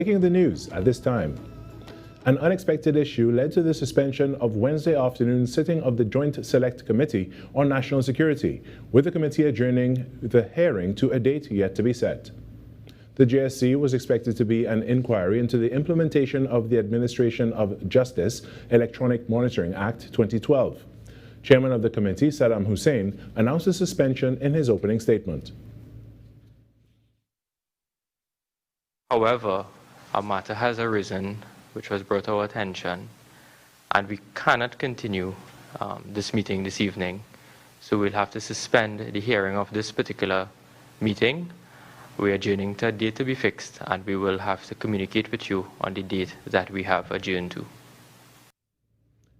Breaking the news at this time. An unexpected issue led to the suspension of Wednesday afternoon sitting of the Joint Select Committee on National Security, with the committee adjourning the hearing to a date yet to be set. The JSC was expected to be an inquiry into the implementation of the Administration of Justice Electronic Monitoring Act 2012. Chairman of the committee, Saddam Hussein, announced the suspension in his opening statement. However, a matter has arisen which was brought to our attention, and we cannot continue this meeting this evening. So we'll have to suspend the hearing of this particular meeting. We are adjourning to a date to be fixed, and we will have to communicate with you on the date that we have adjourned to.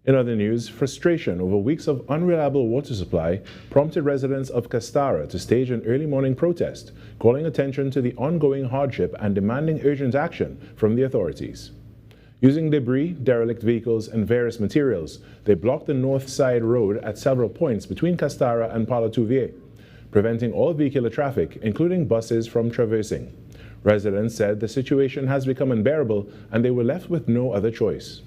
In other news, frustration over weeks of unreliable water supply prompted residents of Castara to stage an early morning protest, calling attention to the ongoing hardship and demanding urgent action from the authorities. Using debris, derelict vehicles, and various materials, they blocked the north side road at several points between Castara and Palatouvier, preventing all vehicular traffic, including buses, from traversing. Residents said the situation has become unbearable and they were left with no other choice.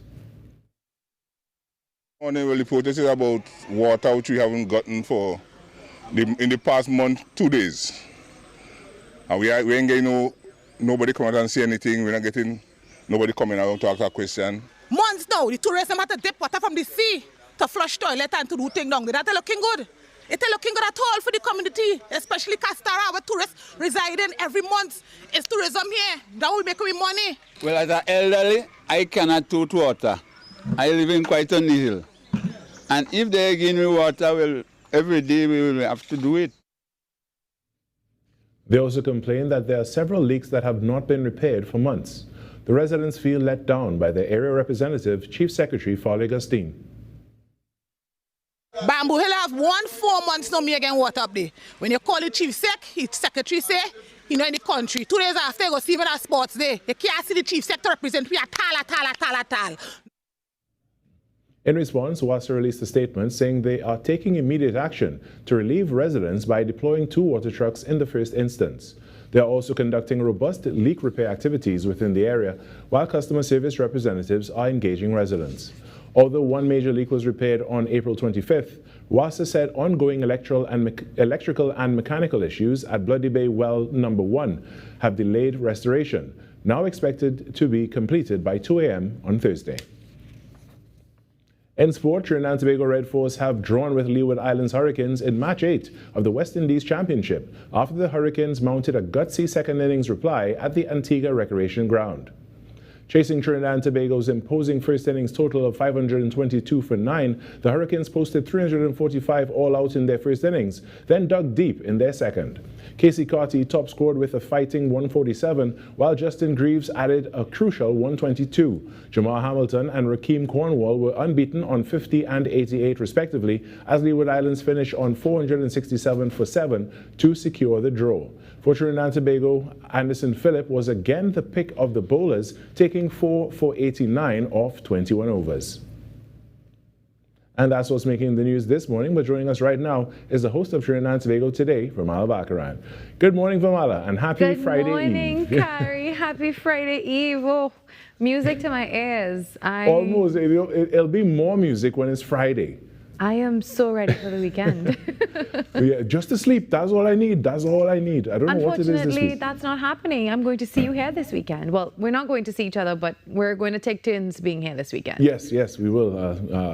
The protest is about water which we haven't gotten in the past month, 2 days. And we ain't getting nobody come out and say anything. We're not getting nobody coming out to ask a question. Months now, the tourists have to dip water from the sea to flush toilet and to do things down there. That's looking good. It's looking good at all for the community, especially Castara, where tourists reside in every month. It's tourism here. That will make me money. Well, as an elderly, I cannot tote water. I live in quite on the hill. And if they give me water, well, every day we will have to do it. They also complained that there are several leaks that have not been repaired for months. The residents feel let down by their area representative, Chief Secretary Farley Gustine. Bamboo Hill have 4 months no me again water up there. When you call the chief sec, his secretary say, in the country. 2 days after, you go see him at sports day. You can't see the chief sec to represent we at all. In response, WASA released a statement saying they are taking immediate action to relieve residents by deploying 2 water trucks in the first instance. They are also conducting robust leak repair activities within the area, while customer service representatives are engaging residents. Although 1 major leak was repaired on April 25th, WASA said ongoing electrical and mechanical issues at Bloody Bay Well Number 1 have delayed restoration, now expected to be completed by 2 a.m. on Thursday. In sport, Trinidad and Tobago Red Force have drawn with Leeward Islands Hurricanes in Match 8 of the West Indies Championship after the Hurricanes mounted a gutsy second innings reply at the Antigua Recreation Ground. Chasing Trinidad and Tobago's imposing first innings total of 522 for 9, the Hurricanes posted 345 all out in their first innings, then dug deep in their second. Casey Carty top scored with a fighting 147, while Justin Greaves added a crucial 122. Jamar Hamilton and Rakeem Cornwall were unbeaten on 50 and 88 respectively, as Leeward Islands finished on 467 for 7 to secure the draw. For Trinidad and Tobago, Anderson Phillip was again the pick of the bowlers, taking 4 for 89 off 21 overs. And that's what's making the news this morning. But joining us right now is the host of Trinidad and Tobago Today, Virmala Balkaran. Good morning, Virmala, and happy Friday Eve. Good morning, Carrie. Happy Friday Eve. Oh, music to my ears. Almost. It'll be more music when it's Friday. I am so ready for the weekend. Yeah, just to sleep. That's all I need. That's all I need. I don't know what it is this Unfortunately, week. that's not happening. I'm going to see you here this weekend. Well, we're not going to see each other, but we're going to take turns being here this weekend. Yes, we will.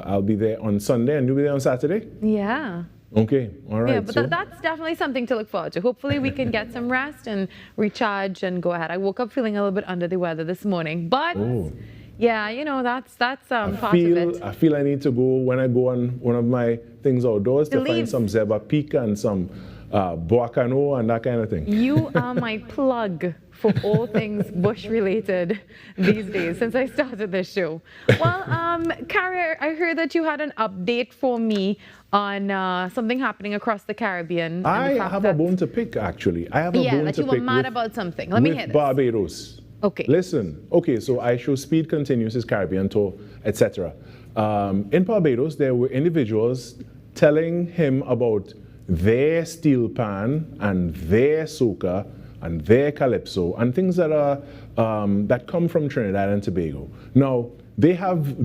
I'll be there on Sunday, and you'll be there on Saturday? Yeah. Okay, all right. Yeah, but that's definitely something to look forward to. Hopefully we can get some rest and recharge and go ahead. I woke up feeling a little bit under the weather this morning, but... Oh. Yeah, you know, that's part of it. I feel I need to go, when I go on one of my things outdoors, to find some Zeba Pika and some Boacano and that kind of thing. You are my plug for all things bush related these days since I started this show. Well, Carrie, I heard that you had an update for me on something happening across the Caribbean. I have a bone to pick, actually. I have a bone to pick. Yeah, that you were mad about something. Let me hear this. Barbados. Okay. Listen, okay, so I show Speed Continues his Caribbean tour, etc. In Barbados, there were individuals telling him about their steel pan and their soca and their calypso and things that are that come from Trinidad and Tobago. Now, they have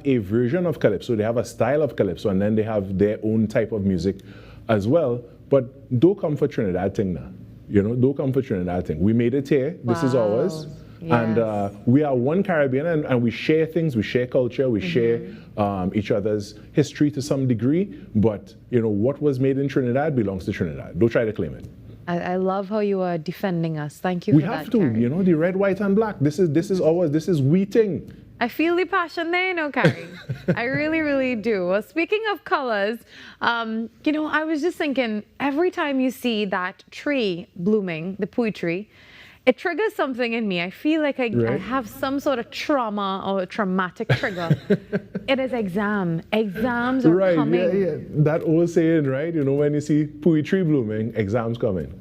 a version of calypso, they have a style of calypso, and then they have their own type of music as well. But don't come for Trinidad thing now. Don't come for Trinidad thing. We made it here. This is ours. Yes. And we are one Caribbean, and we share things, we share culture, we share each other's history to some degree. But, what was made in Trinidad belongs to Trinidad. Don't try to claim it. I love how you are defending us. Thank you for that, We have to, Carrie. the red, white, and black. This is ours. This is we thing. I feel the passion there, Carrie. I really, really do. Well, speaking of colors, I was just thinking, every time you see that tree blooming, the pui tree, it triggers something in me. I feel like I have some sort of trauma or a traumatic trigger. It is exam. Exams are coming. Yeah. That old saying, right? When you see pui tree blooming, exams coming.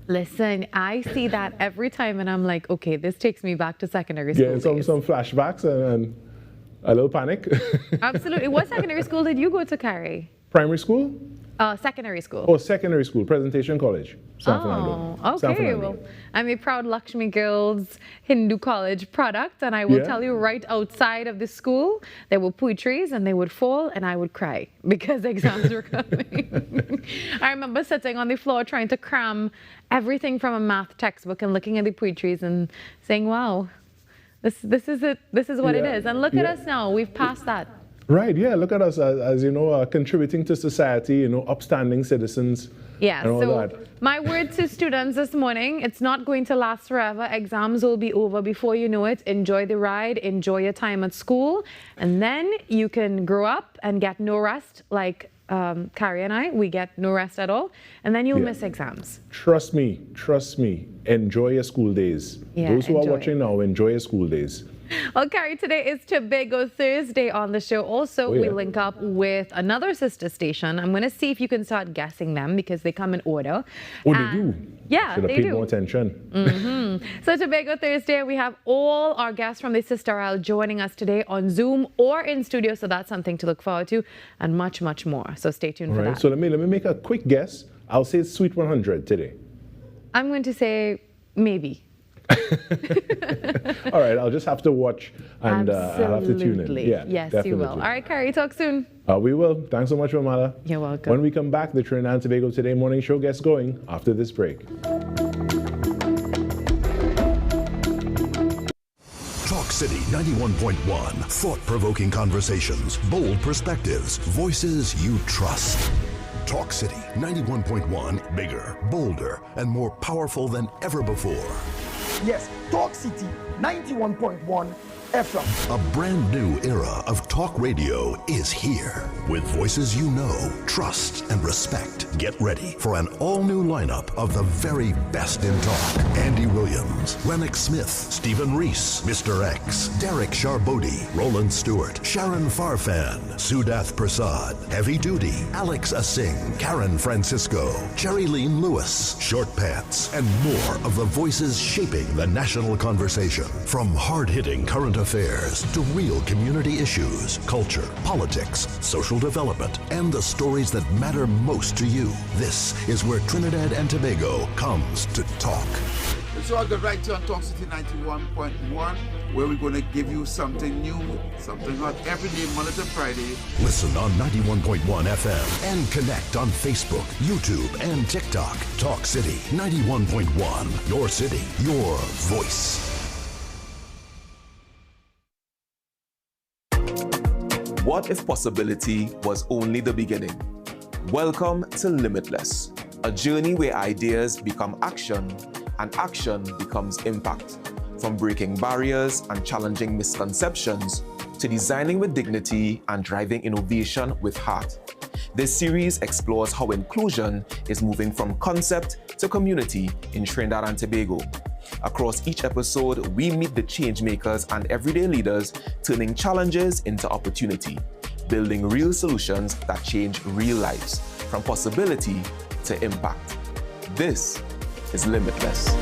Listen, I see that every time and I'm like, okay, this takes me back to secondary school. Yeah, some flashbacks and a little panic. Absolutely. What secondary school did you go to, Carrie? Primary school? Secondary school. Oh, secondary school, Presentation College, San Fernando. Okay. San Fernando. Well, I'm a proud Lakshmi Girls Hindu College product, and I will tell you, right outside of the school, there were pui trees, and they would fall, and I would cry because exams were coming. I remember sitting on the floor trying to cram everything from a math textbook and looking at the pui trees and saying, "Wow, this is it. This is what it is." And look at us now. We've passed that. Right, yeah, look at us as contributing to society, upstanding citizens. Yeah, and all so that. My word to students this morning, it's not going to last forever. Exams will be over before you know it. Enjoy the ride, enjoy your time at school, and then you can grow up and get no rest like Carrie and I. We get no rest at all, and then you'll miss exams. Trust me, enjoy your school days. Yeah, Those who are enjoy watching now, enjoy your school days. Well, Carrie, today is Tobago Thursday on the show. Also, we link up with another sister station. I'm going to see if you can start guessing them because they come in order. Oh, they do? Yeah, Should have they paid do. more attention. So Tobago Thursday, we have all our guests from the Sister Isle joining us today on Zoom or in studio. So that's something to look forward to and much, much more. So stay tuned for that. So let me make a quick guess. I'll say Sweet 100 today. I'm going to say maybe. All right, I'll just have to watch and I'll have to tune in. Yeah, yes, definitely. you will. All right, Carrie, talk soon. We will. Thanks so much, Virmala. You're welcome. When we come back, the Trinidad and Tobago Today morning show gets going after this break. Talk City 91.1. Thought-provoking conversations, bold perspectives, voices you trust. Talk City 91.1, bigger, bolder, and more powerful than ever before. Yes, Talk City 91.1 FM. A brand new era of talk radio is here. With voices you know, trust, and respect. Get ready for an all-new lineup of the very best in talk. Andy Williams, Lennox Smith, Stephen Reese, Mr. X, Derek Charbodi, Roland Stewart, Sharon Farfan, Sudath Prasad, Heavy Duty, Alex Asing, Karen Francisco, Cherry-Leen Lewis, Short Pants, and more of the voices shaping the national conversation. From hard-hitting current affairs to real community issues, culture, politics, social development, and the stories that matter most to you. This is where Trinidad and Tobago comes to talk. So I'll go right to on Talk City 91.1, where we're going to give you something new, something hot every day, Monday to Friday. Listen on 91.1 FM and connect on Facebook, YouTube, and TikTok. Talk City 91.1. Your city, your voice. What if possibility was only the beginning? Welcome to Limitless, a journey where ideas become action and action becomes impact. From breaking barriers and challenging misconceptions to designing with dignity and driving innovation with heart. This series explores how inclusion is moving from concept to community in Trinidad and Tobago. Across each episode, we meet the change makers and everyday leaders turning challenges into opportunity, building real solutions that change real lives, from possibility to impact. This is Limitless.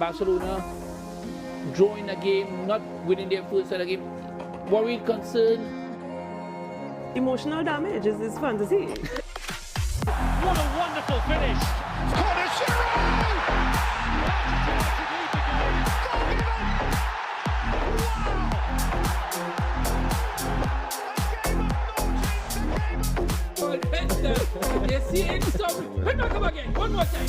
Barcelona drawing a game, not winning their first set of game. Worried, concerned? Emotional damage is fantasy. What a wonderful finish! They're seeing some. Come again, one more time.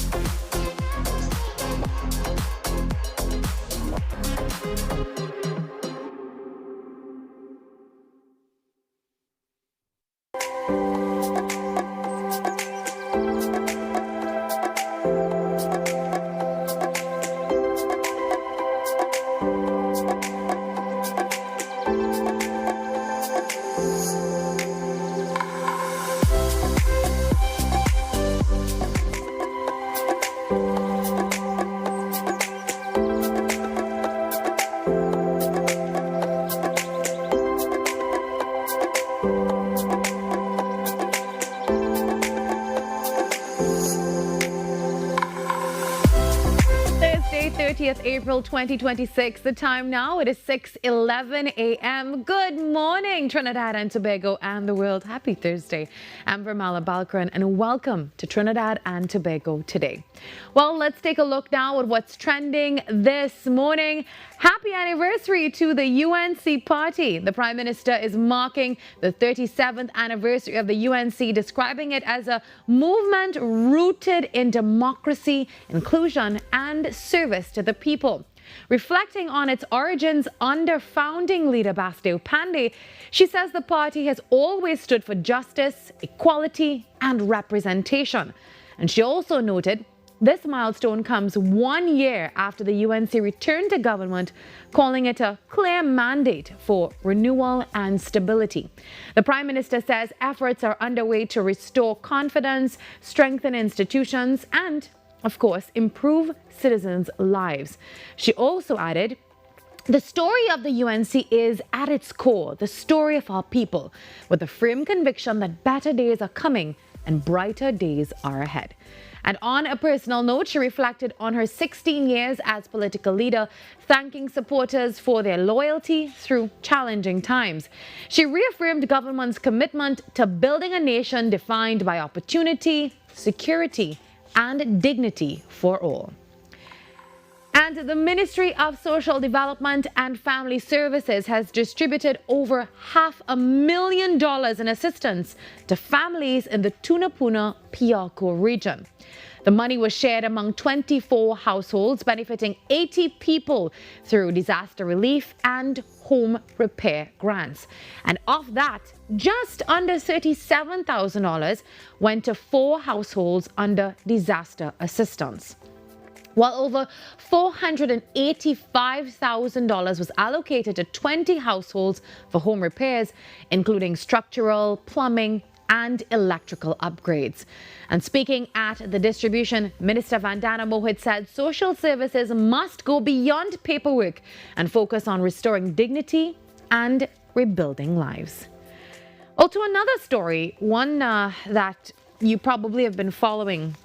April 2026. The time now, it is 6:11 a.m. Good morning, Trinidad and Tobago and the world. Happy Thursday. I'm Virmala Balkaran and welcome to Trinidad and Tobago Today. Well, let's take a look now at what's trending this morning. Happy anniversary to the UNC party. The Prime Minister is marking the 37th anniversary of the UNC, describing it as a movement rooted in democracy, inclusion and service to the people. Reflecting on its origins under founding leader Basdeo Pandey, she says the party has always stood for justice, equality and representation. And she also noted this milestone comes 1 year after the UNC returned to government, calling it a clear mandate for renewal and stability. The Prime Minister says efforts are underway to restore confidence, strengthen institutions and, of course, improve citizens' lives. She also added, the story of the UNC is at its core the story of our people, with a firm conviction that better days are coming and brighter days are ahead. And on a personal note, she reflected on her 16 years as political leader, thanking supporters for their loyalty through challenging times. She reaffirmed government's commitment to building a nation defined by opportunity, security, and dignity for all. And the Ministry of Social Development and Family Services has distributed over $500,000 in assistance to families in the Tunapuna Piarco region. The money was shared among 24 households, benefiting 80 people through disaster relief and home repair grants. And of that, just under $37,000 went to 4 households under disaster assistance, while over $485,000 was allocated to 20 households for home repairs, including structural, plumbing, and electrical upgrades. And speaking at the distribution, Minister Vandana Mohit said social services must go beyond paperwork and focus on restoring dignity and rebuilding lives. Oh, to another story, one that you probably have been following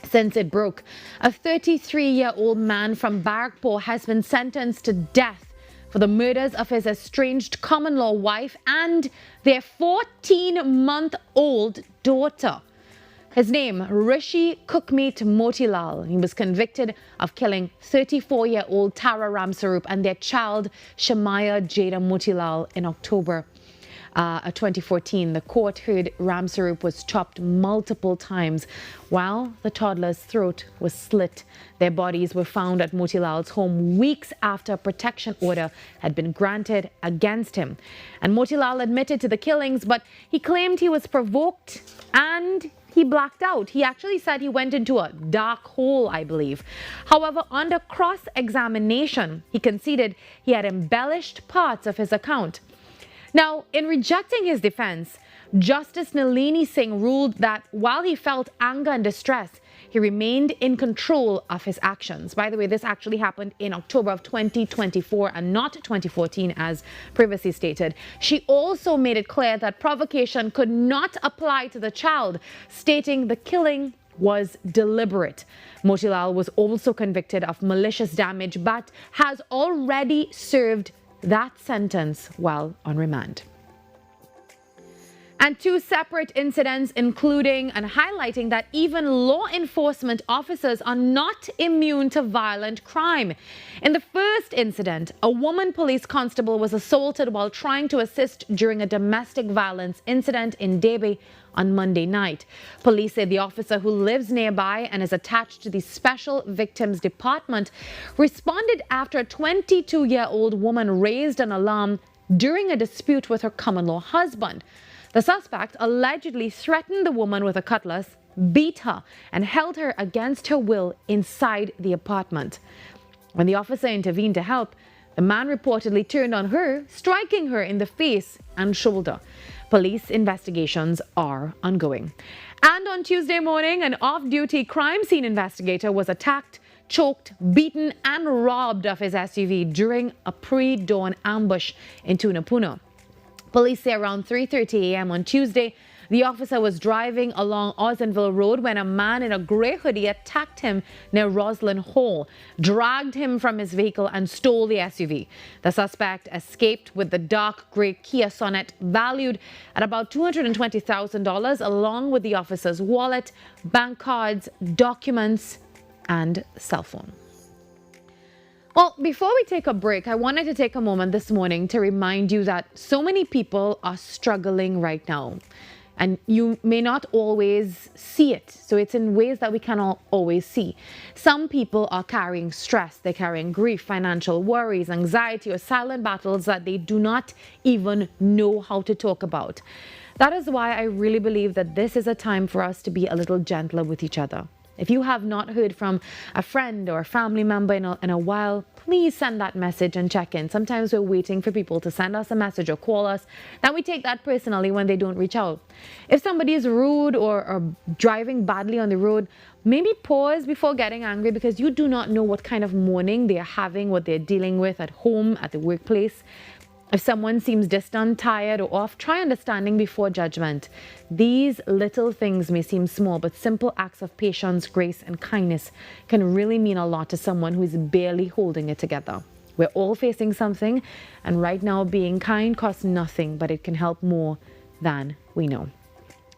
since it broke. A 33-year-old man from Barrackpore has been sentenced to death for the murders of his estranged common-law wife and their 14-month-old daughter. His name, Rishi Cookmeet Motilal. He was convicted of killing 34-year-old Tara Ramsarup and their child, Shamaya Jada Motilal, in October 2014. The court heard Ramsarup was chopped multiple times while the toddler's throat was slit. Their bodies were found at Motilal's home weeks after a protection order had been granted against him. And Motilal admitted to the killings, but he claimed he was provoked and he blacked out. He actually said he went into a dark hole, I believe. However, under cross-examination, he conceded he had embellished parts of his account. Now, in rejecting his defense, Justice Nalini Singh ruled that while he felt anger and distress, he remained in control of his actions. By the way, this actually happened in October of 2024 and not 2014, as previously stated. She also made it clear that provocation could not apply to the child, stating the killing was deliberate. Motilal was also convicted of malicious damage but has already served that sentence while on remand. And two separate incidents, including and highlighting that even law enforcement officers are not immune to violent crime. In the first incident, a woman police constable was assaulted while trying to assist during a domestic violence incident in Debe on Monday night. Police say the officer, who lives nearby and is attached to the Special Victims Department, responded after a 22-year-old woman raised an alarm during a dispute with her common-law husband. The suspect allegedly threatened the woman with a cutlass, beat her, and held her against her will inside the apartment. When the officer intervened to help, the man reportedly turned on her, striking her in the face and shoulder. Police investigations are ongoing. And on Tuesday morning, an off-duty crime scene investigator was attacked, choked, beaten, and robbed of his SUV during a pre-dawn ambush in Tunapuna. Police say around 3:30 a.m. on Tuesday, the officer was driving along Ozenville Road when a man in a grey hoodie attacked him near Roslyn Hall, dragged him from his vehicle and stole the SUV. The suspect escaped with the dark grey Kia Sonet valued at about $220,000, along with the officer's wallet, bank cards, documents, and cell phone. Well, before we take a break, I wanted to take a moment this morning to remind you that so many people are struggling right now. And you may not always see it. So it's in ways that we cannot always see. Some people are carrying stress, they're carrying grief, financial worries, anxiety, or silent battles that they do not even know how to talk about. That is why I really believe that this is a time for us to be a little gentler with each other. If you have not heard from a friend or a family member in a while, please send that message and check in. Sometimes we're waiting for people to send us a message or call us. Then we take that personally when they don't reach out. If somebody is rude or driving badly on the road, maybe pause before getting angry, because you do not know what kind of morning they are having, what they're dealing with at home, at the workplace. If someone seems distant, tired, or off, try understanding before judgment. These little things may seem small, but simple acts of patience, grace, and kindness can really mean a lot to someone who is barely holding it together. We're all facing something, and right now being kind costs nothing, but it can help more than we know.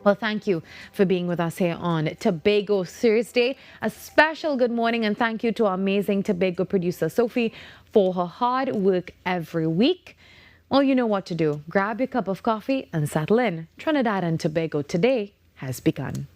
Well, thank you for being with us here on Tobago Thursday. A special good morning and thank you to our amazing Tobago producer, Sophie, for her hard work every week. Well, you know what to do. Grab your cup of coffee and settle in. Trinidad and Tobago Today has begun.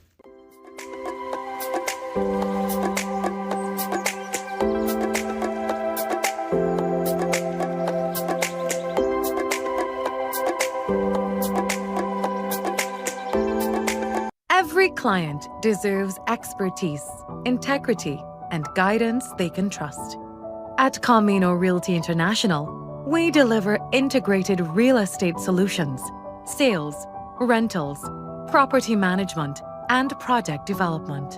Every client deserves expertise, integrity, and guidance they can trust. At Camino Realty International, we deliver integrated real estate solutions, sales, rentals, property management, and project development.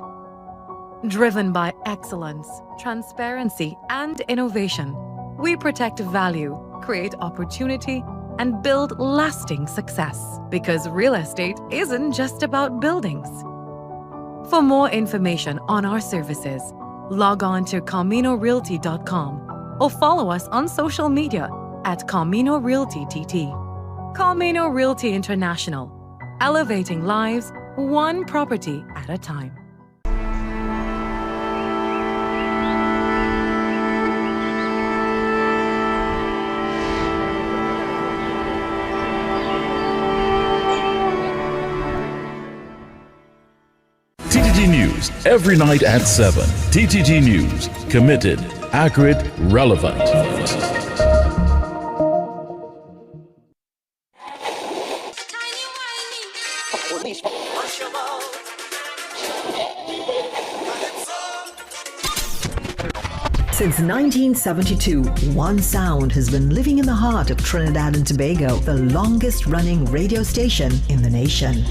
Driven by excellence, transparency, and innovation, we protect value, create opportunity, and build lasting success. Because real estate isn't just about buildings. For more information on our services, log on to CaminoRealty.com or follow us on social media at Camino Realty TT. Camino Realty International, elevating lives one property at a time. TTG News, every night at 7. TTG News, committed, accurate, relevant. Since 1972, one sound has been living in the heart of Trinidad and Tobago, the longest running radio station in the nation.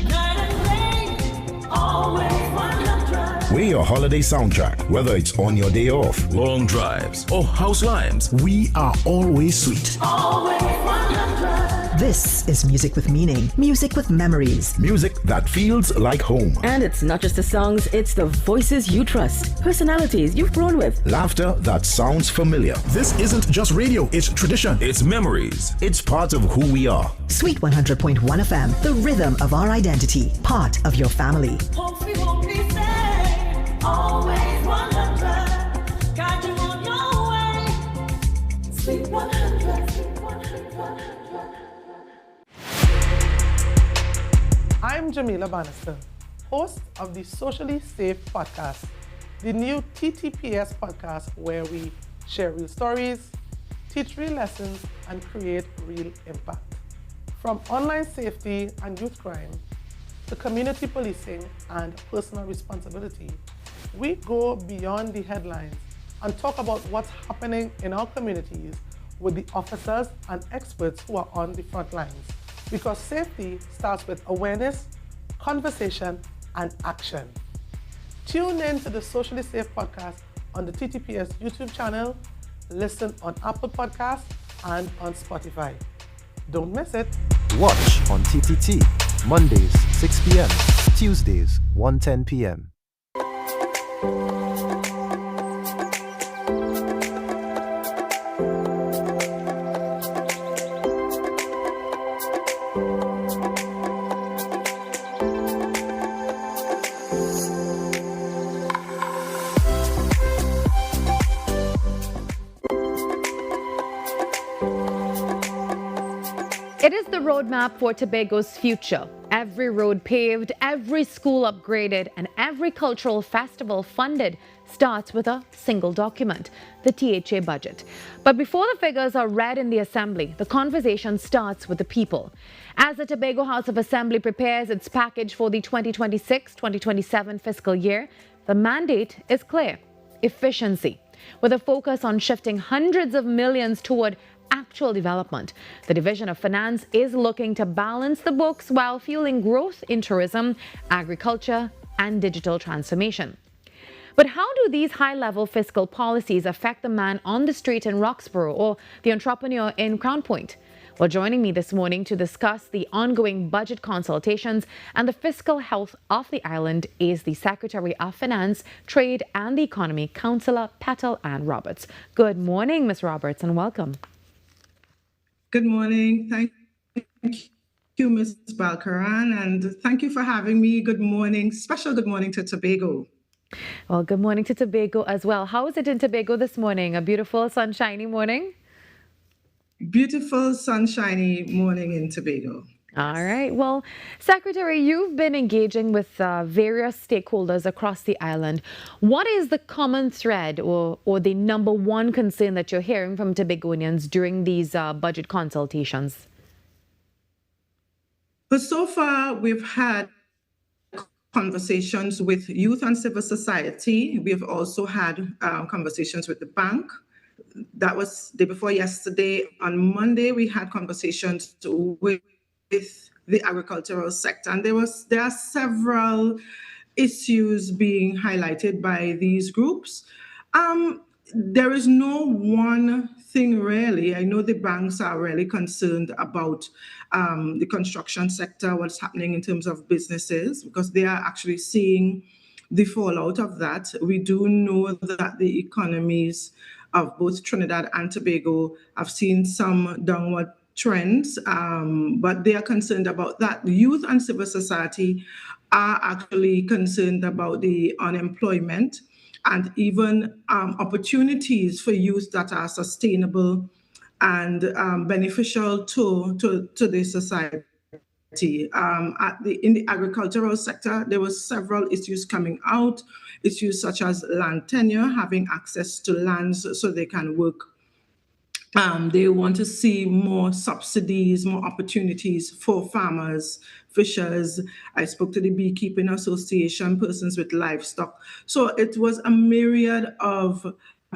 We're your holiday soundtrack, whether it's on your day off, long drives, or house lives. We are always sweet. Always 100. This is music with meaning, music with memories. Music that feels like home. And it's not just the songs, it's the voices you trust, personalities you've grown with. Laughter that sounds familiar. This isn't just radio, it's tradition. It's memories. It's part of who we are. Sweet 100.1 FM, the rhythm of our identity, part of your family. Always 100, guide you on your way. Sweet 100, sweet 100. I'm Jamila Bannister, host of the Socially Safe podcast, the new TTPS podcast where we share real stories, teach real lessons, and create real impact. From online safety and youth crime to community policing and personal responsibility, we go beyond the headlines and talk about what's happening in our communities with the officers and experts who are on the front lines. Because safety starts with awareness, conversation, and action. Tune in to the Socially Safe podcast on the TTPS YouTube channel, listen on Apple Podcasts and on Spotify. Don't miss it. Watch on TTT, Mondays 6 p.m., Tuesdays 1:10 p.m. It is the roadmap for Tobago's future. Every road paved, every school upgraded, and every cultural festival funded starts with a single document, the THA budget. But before the figures are read in the Assembly, the conversation starts with the people. As the Tobago House of Assembly prepares its package for the 2026-2027 fiscal year, the mandate is clear: efficiency, with a focus on shifting hundreds of millions toward actual development. The Division of Finance is looking to balance the books while fueling growth in tourism, agriculture, and digital transformation. But how do these high-level fiscal policies affect the man on the street in Roxborough or the entrepreneur in Crown Point? Well, joining me this morning to discuss the ongoing budget consultations and the fiscal health of the island is the Secretary of Finance, Trade and the Economy, Councillor Petal Ann Roberts. Good morning, Ms. Roberts, and welcome. Good morning. Thank you, Ms. Balkaran, and thank you for having me. Good morning. Special good morning to Tobago. Well, good morning to Tobago as well. How is it in Tobago this morning? A beautiful, sunshiny morning? Beautiful, sunshiny morning in Tobago. All right. Well, Secretary, you've been engaging with various stakeholders across the island. What is the common thread or the number one concern that you're hearing from Tobagonians during these budget consultations? But so far, we've had conversations with youth and civil society. We've also had conversations with the bank. That was the day before yesterday. On Monday, we had conversations with the agricultural sector, and there are several issues being highlighted by these groups. There is no one thing really. I know the banks are really concerned about the construction sector, what's happening in terms of businesses, because they are actually seeing the fallout of that. We do know that the economies of both Trinidad and Tobago have seen some downward trends, but they are concerned about that. The youth and civil society are actually concerned about the unemployment and even opportunities for youth that are sustainable and beneficial to the society. In the agricultural sector, there were several issues coming out, issues such as land tenure, having access to lands so they can work. They want to see more subsidies, more opportunities for farmers, fishers. I spoke to the Beekeeping Association, persons with livestock. So it was a myriad of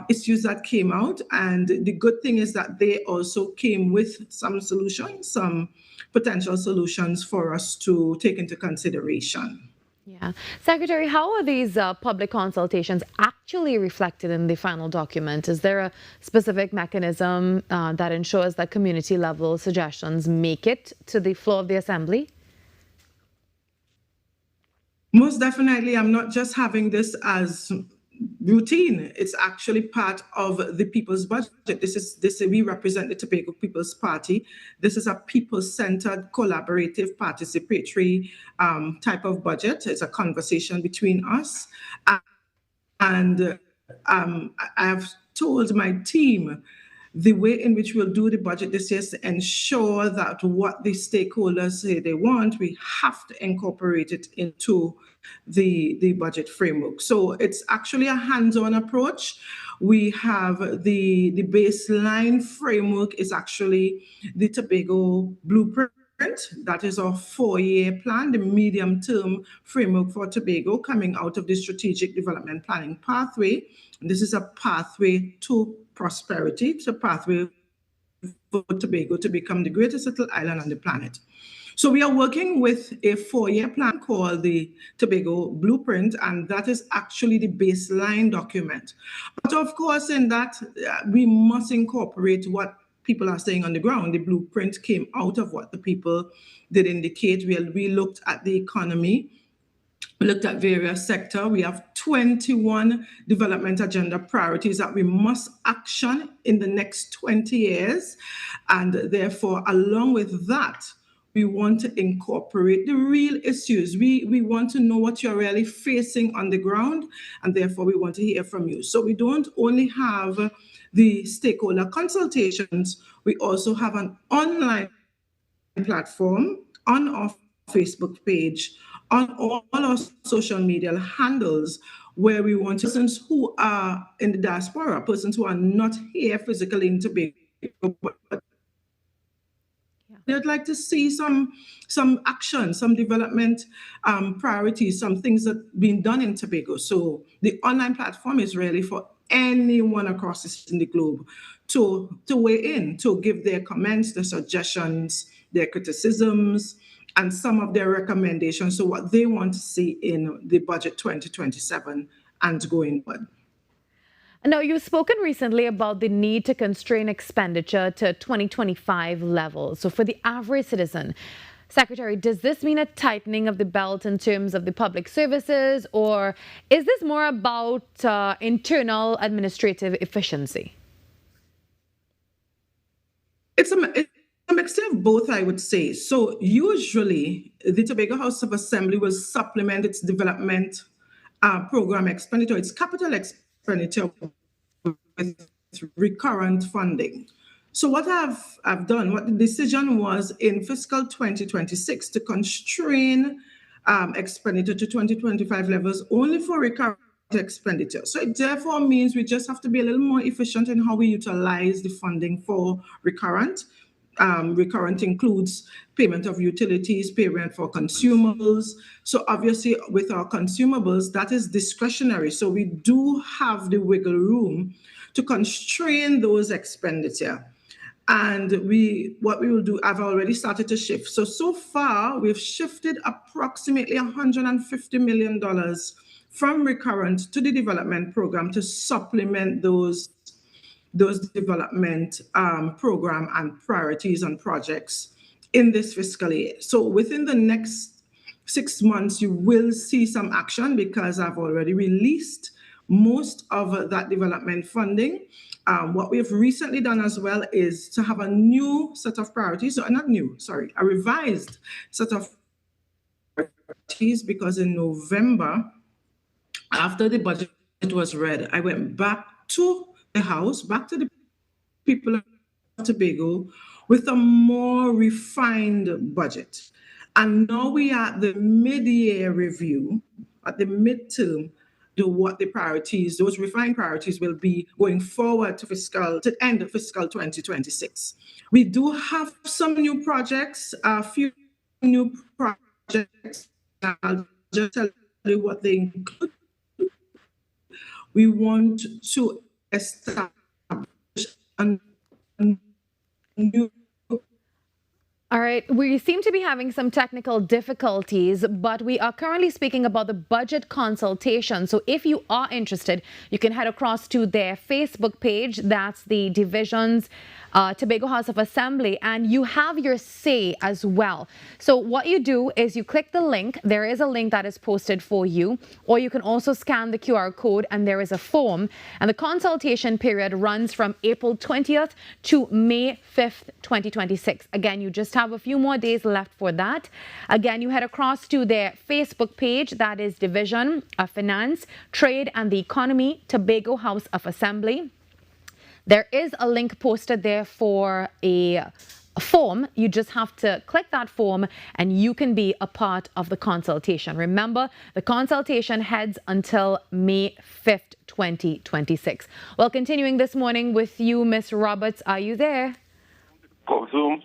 issues that came out. And the good thing is that they also came with some solutions, some potential solutions for us to take into consideration. Yeah. Secretary, how are these public consultations actually reflected in the final document? Is there a specific mechanism that ensures that community level suggestions make it to the floor of the Assembly? Most definitely, I'm not just having this as routine. It's actually part of the people's budget. We represent the Tobago People's Party. This is a people-centered, collaborative, participatory type of budget. It's a conversation between us. And I've told my team the way in which we'll do the budget this year is to ensure that what the stakeholders say they want, we have to incorporate it into the budget framework. So it's actually a hands-on approach. We have the baseline framework is actually the Tobago Blueprint. That is our 4-year plan, the medium-term framework for Tobago coming out of the Strategic Development Planning Pathway. And this is a pathway to prosperity. It's a pathway for Tobago to become the greatest little island on the planet. So we are working with a 4-year plan called the Tobago Blueprint, and that is actually the baseline document. But of course, in that, we must incorporate what people are saying on the ground. The blueprint came out of what the people did indicate. We looked at the economy. We looked at various sectors. We have 21 development agenda priorities that we must action in the next 20 years. And therefore, along with that, we want to incorporate the real issues. We want to know what you're really facing on the ground, and therefore we want to hear from you. So we don't only have the stakeholder consultations, we also have an online platform on our Facebook page, on all our social media handles, where we want persons who are in the diaspora, persons who are not here physically in Tobago, but they'd like to see some action, some development priorities, some things that are being done in Tobago. So the online platform is really for anyone across the globe to weigh in, to give their comments, their suggestions, their criticisms, and some of their recommendations. So what they want to see in the budget 2027 and going forward. Now, you've spoken recently about the need to constrain expenditure to 2025 levels. So for the average citizen, Secretary, does this mean a tightening of the belt in terms of the public services, or is this more about internal administrative efficiency? It's a mixture of both, I would say. So usually, the Tobago House of Assembly will supplement its development program expenditure, its capital expenditure, with recurrent funding. So what I've done, what the decision was in fiscal 2026 to constrain expenditure to 2025 levels only for recurrent expenditure. So it therefore means we just have to be a little more efficient in how we utilize the funding for recurrent. Recurrent includes payment of utilities, payment for consumables. So obviously with our consumables, that is discretionary. So we do have the wiggle room to constrain those expenditure. And what we will do, I've already started to shift. So far, we've shifted approximately $150 million from recurrent to the development program to supplement those development program and priorities and projects in this fiscal year. So within the next 6 months, you will see some action because I've already released most of that development funding. What we've recently done as well is to have a new set of priorities, a revised set of priorities, because in November, after the budget was read, I went back to the House, back to the people of Tobago with a more refined budget. And now we are at the mid-year review, at the midterm, what the priorities, those refined priorities will be going forward to the end of fiscal 2026. We do have some new projects, a few new projects. I'll just tell you what they include. We want to establish a new All right, we seem to be having some technical difficulties, but we are currently speaking about the budget consultation. So if you are interested, you can head across to their Facebook page. That's the division's Tobago House of Assembly, and you have your say as well. So what you do is you click the link. There is a link that is posted for you, or you can also scan the QR code and there is a form. And the consultation period runs from April 20th to May 5th, 2026. Again, you just have a few more days left for that. Again, you head across to their Facebook page. That is Division of Finance, Trade and the Economy, Tobago House of Assembly. There is a link posted there for a form. You just have to click that form and you can be a part of the consultation. Remember, the consultation heads until May 5th, 2026. Well, continuing this morning with you, Miss Roberts. Are you there? Zoom.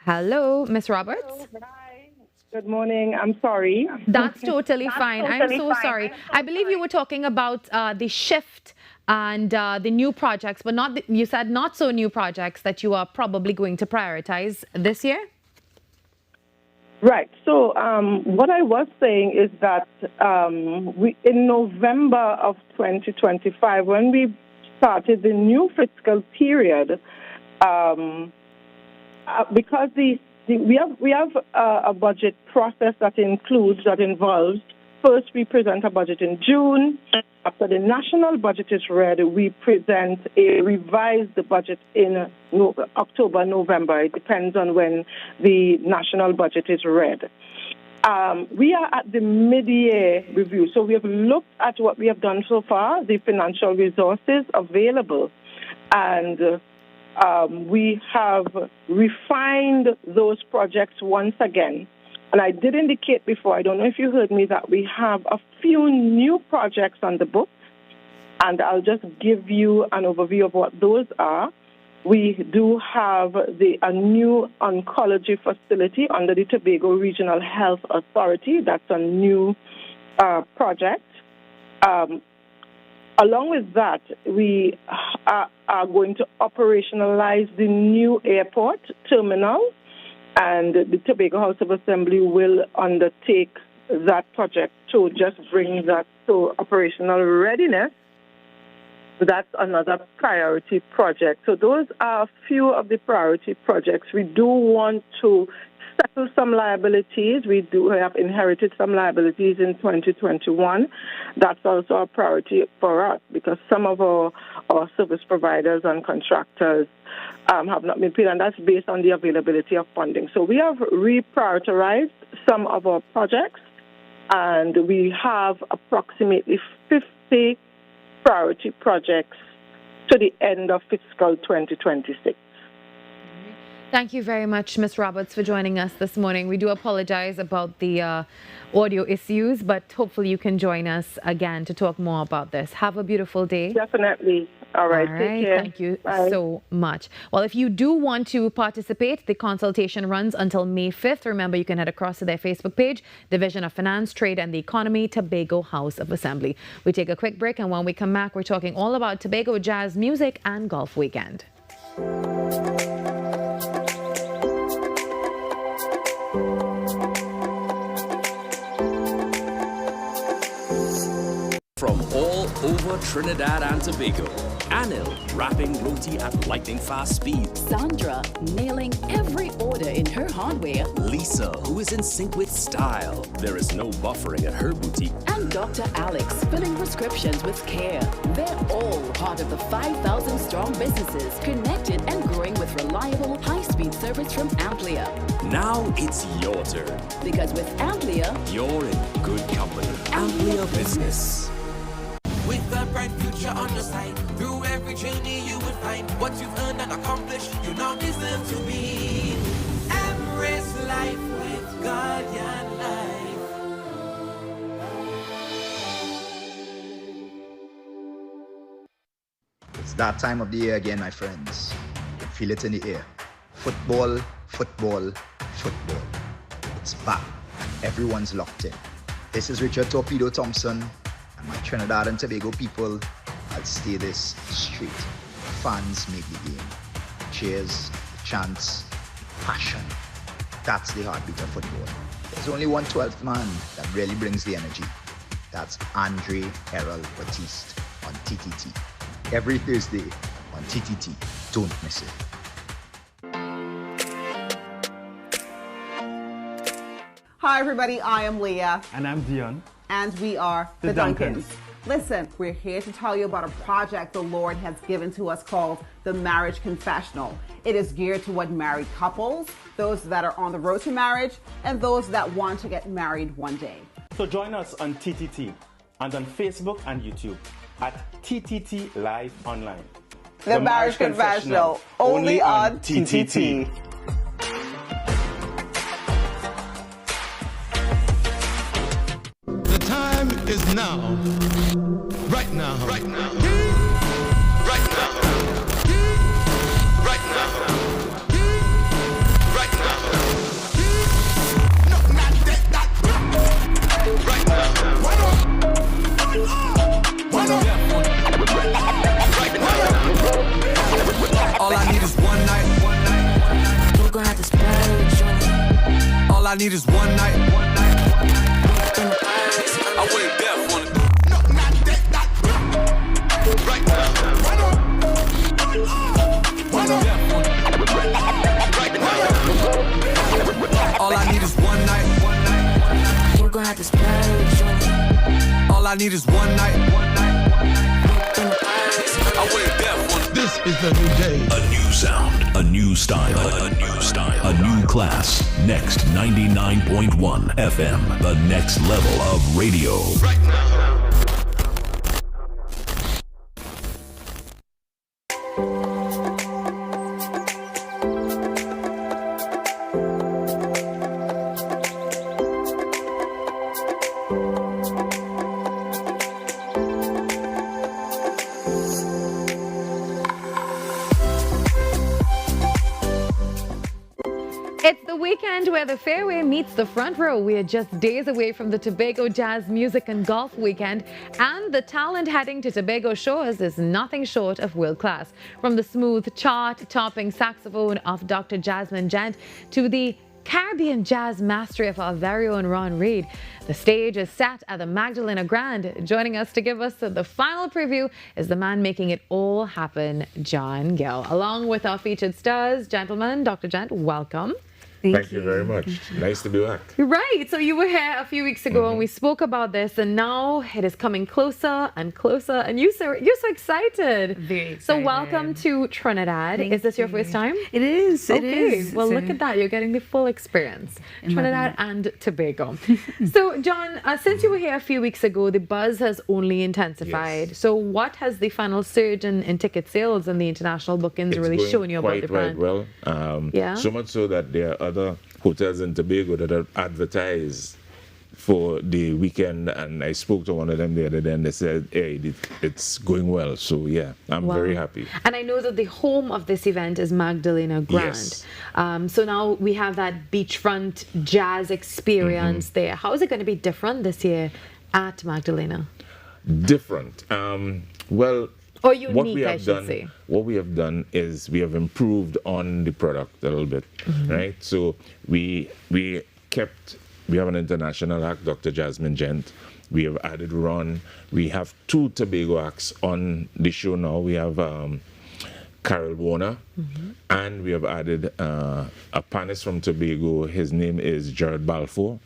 Hello, Miss Roberts. Hello, hi. Good morning. I'm sorry. That's totally fine. I'm so sorry. I believe you were talking about the shift and the new projects, but not you said not so new projects that you are probably going to prioritize this year? Right. So what I was saying is that in November of 2025, when we started the new fiscal period, because we have a budget process that involves, first we present a budget in June. After the national budget is read, we present a revised budget in October, November. It depends on when the national budget is read. We are at the mid-year review, so we have looked at what we have done so far, the financial resources available, and we have refined those projects once again. And I did indicate before, I don't know if you heard me, that we have a few new projects on the books, and I'll just give you an overview of what those are. We do have a new oncology facility under the Tobago Regional Health Authority. That's a new project. Along with that, we are going to operationalize the new airport terminal, and the Tobago House of Assembly will undertake that project to just bring that to operational readiness. That's another priority project. So those are a few of the priority projects. We do want to settle some liabilities. We do have inherited some liabilities in 2021. That's also a priority for us because some of our service providers and contractors have not been paid, and that's based on the availability of funding. So we have reprioritized some of our projects, and we have approximately 50 priority projects to the end of fiscal 2026. Thank you very much, Ms. Roberts, for joining us this morning. We do apologize about the audio issues, but hopefully you can join us again to talk more about this. Have a beautiful day. Definitely. All right. Take care. Thank you Bye. so much. Well, if you do want to participate, the consultation runs until May 5th. Remember, you can head across to their Facebook page, Division of Finance, Trade and the Economy, Tobago House of Assembly. We take a quick break, and when we come back, we're talking all about Tobago jazz music and golf weekend. From all over Trinidad and Tobago, Anil wrapping roti at lightning fast speed. Sandra nailing every order in her hardware. Lisa, who is in sync with style. There is no buffering at her boutique. And Dr. Alex filling prescriptions with care. They're all part of the 5,000 strong businesses connected and growing with reliable, high-speed service from Amplia. Now it's your turn. Because with Amplia, you're in good company. Amplia Business. With a bright future on your side, through every journey you will find what you've earned and accomplished. You now deserve to be. Embrace life with Guardian Life. It's that time of the year again, my friends. Feel it in the air. Football, football, football. It's back. Everyone's locked in. This is Richard Torpedo Thompson. And my Trinidad and Tobago people, I'll stay this straight. Fans make the game. Cheers, chants, passion. That's the heartbeat of football. There's only one 12th man that really brings the energy. That's Andre Errol Batiste on TTT. Every Thursday on TTT. Don't miss it. Hi everybody, I am Leah. And I'm Dion. And we are The Duncans. Listen, we're here to tell you about a project the Lord has given to us called the Marriage Confessional. It is geared toward married couples, those that are on the road to marriage, and those that want to get married one day. So join us on TTT and on Facebook and YouTube at TTT Live Online. The Marriage Confessional, only on TTT. The time is now. Right now. Right now. Right now. Right now. Right now. No, not that. Right now. What up? What up? All I need is one night. We're gonna have to splurge on it. All I need is one night. I went deaf on it. No, not that. Right now. What up? What up? All I need is one night. We're gonna have to splurge on it. All I need is one night. I went deaf on it. This is the new day. A new sound, a new style, a new style, a new class. Next 99.1 FM, the next level of radio. Right now. It's the weekend where the fairway meets the front row. We are just days away from the Tobago Jazz Music and Golf Weekend, and the talent heading to Tobago shores is nothing short of world class. From the smooth chart-topping saxophone of Dr. Jasmine Gent to the Caribbean jazz mastery of our very own Ron Reed, the stage is set at the Magdalena Grand. Joining us to give us the final preview is the man making it all happen, John Gill. Along with our featured stars, gentlemen, Dr. Gent, welcome. Thank you very much. Nice to be back. Right. So you were here a few weeks ago and we spoke about this, and now it is coming closer and closer, and you're so excited. Very excited. So welcome to Trinidad. Is this your first time? It is. It Okay. is. Well, So- look at that. You're getting the full experience. In Trinidad and Tobago. So, John, since you were here a few weeks ago, the buzz has only intensified. Yes. So what has the final surge in ticket sales and the international bookings It's really going shown you about quite, the brand? well. Yeah. So much so that there are other hotels in Tobago that have advertised for the weekend, and I spoke to one of them the other day and they said, hey, it's going well. So yeah, I'm Wow. very happy. And I know that the home of this event is Magdalena Grand. Yes. So now we have that beachfront jazz experience there. How is it going to be different this year at Magdalena? Different. Well, Or unique, what we I have should done, say. What we have done is we have improved on the product a little bit, right? So we have an international act, Dr. Jasmine Gent. We have added Ron. We have 2 Tobago acts on the show now. We have Carol Warner, and we have added a panelist from Tobago. His name is Jared Balfour,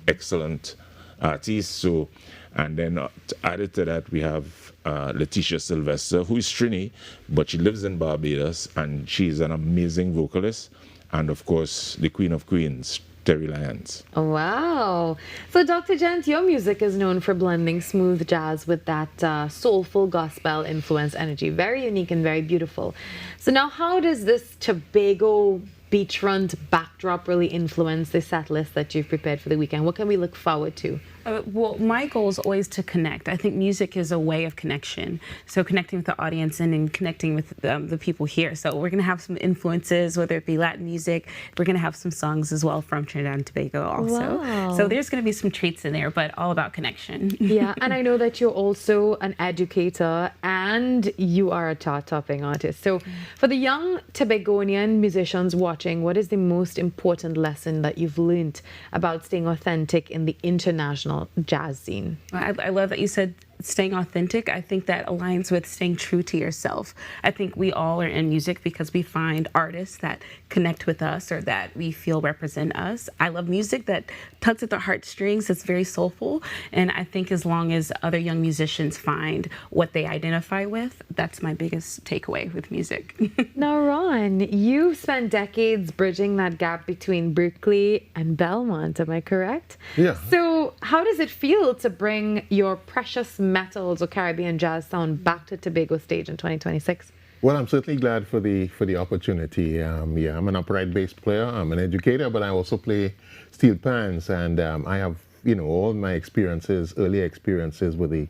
excellent artist. So, and then added to that, we have Letitia Sylvester, who is Trini, but she lives in Barbados, and she's an amazing vocalist. And of course, the Queen of Queens, Terry Lyons. Wow. So, Dr. Gent, your music is known for blending smooth jazz with that soulful gospel influence energy. Very unique and very beautiful. So now, how does this Tobago beachfront backdrop really influence the set list that you've prepared for the weekend? What can we look forward to? Well, my goal is always to connect. I think music is a way of connection. So connecting with the audience and then connecting with the people here. So we're going to have some influences, whether it be Latin music. We're going to have some songs as well from Trinidad and Tobago also. Wow. So there's going to be some treats in there, but all about connection. Yeah, and I know that you're also an educator and you are a chart-topping artist. So for the young Tobagonian musicians watching, what is the most important lesson that you've learned about staying authentic in the international jazz scene? I love that you said staying authentic. I think that aligns with staying true to yourself. I think we all are in music because we find artists that connect with us or that we feel represent us. I love music that tugs at the heartstrings. It's very soulful. And I think as long as other young musicians find what they identify with, that's my biggest takeaway with music. Now, Ron, you spent decades bridging that gap between Berkeley and Belmont, am I correct? Yeah. So how does it feel to bring your precious metals or Caribbean jazz sound back to Tobago stage in 2026? Well, I'm certainly glad for the opportunity. I'm an upright bass player. I'm an educator, but I also play steel pans, and I have all my experiences, early experiences with the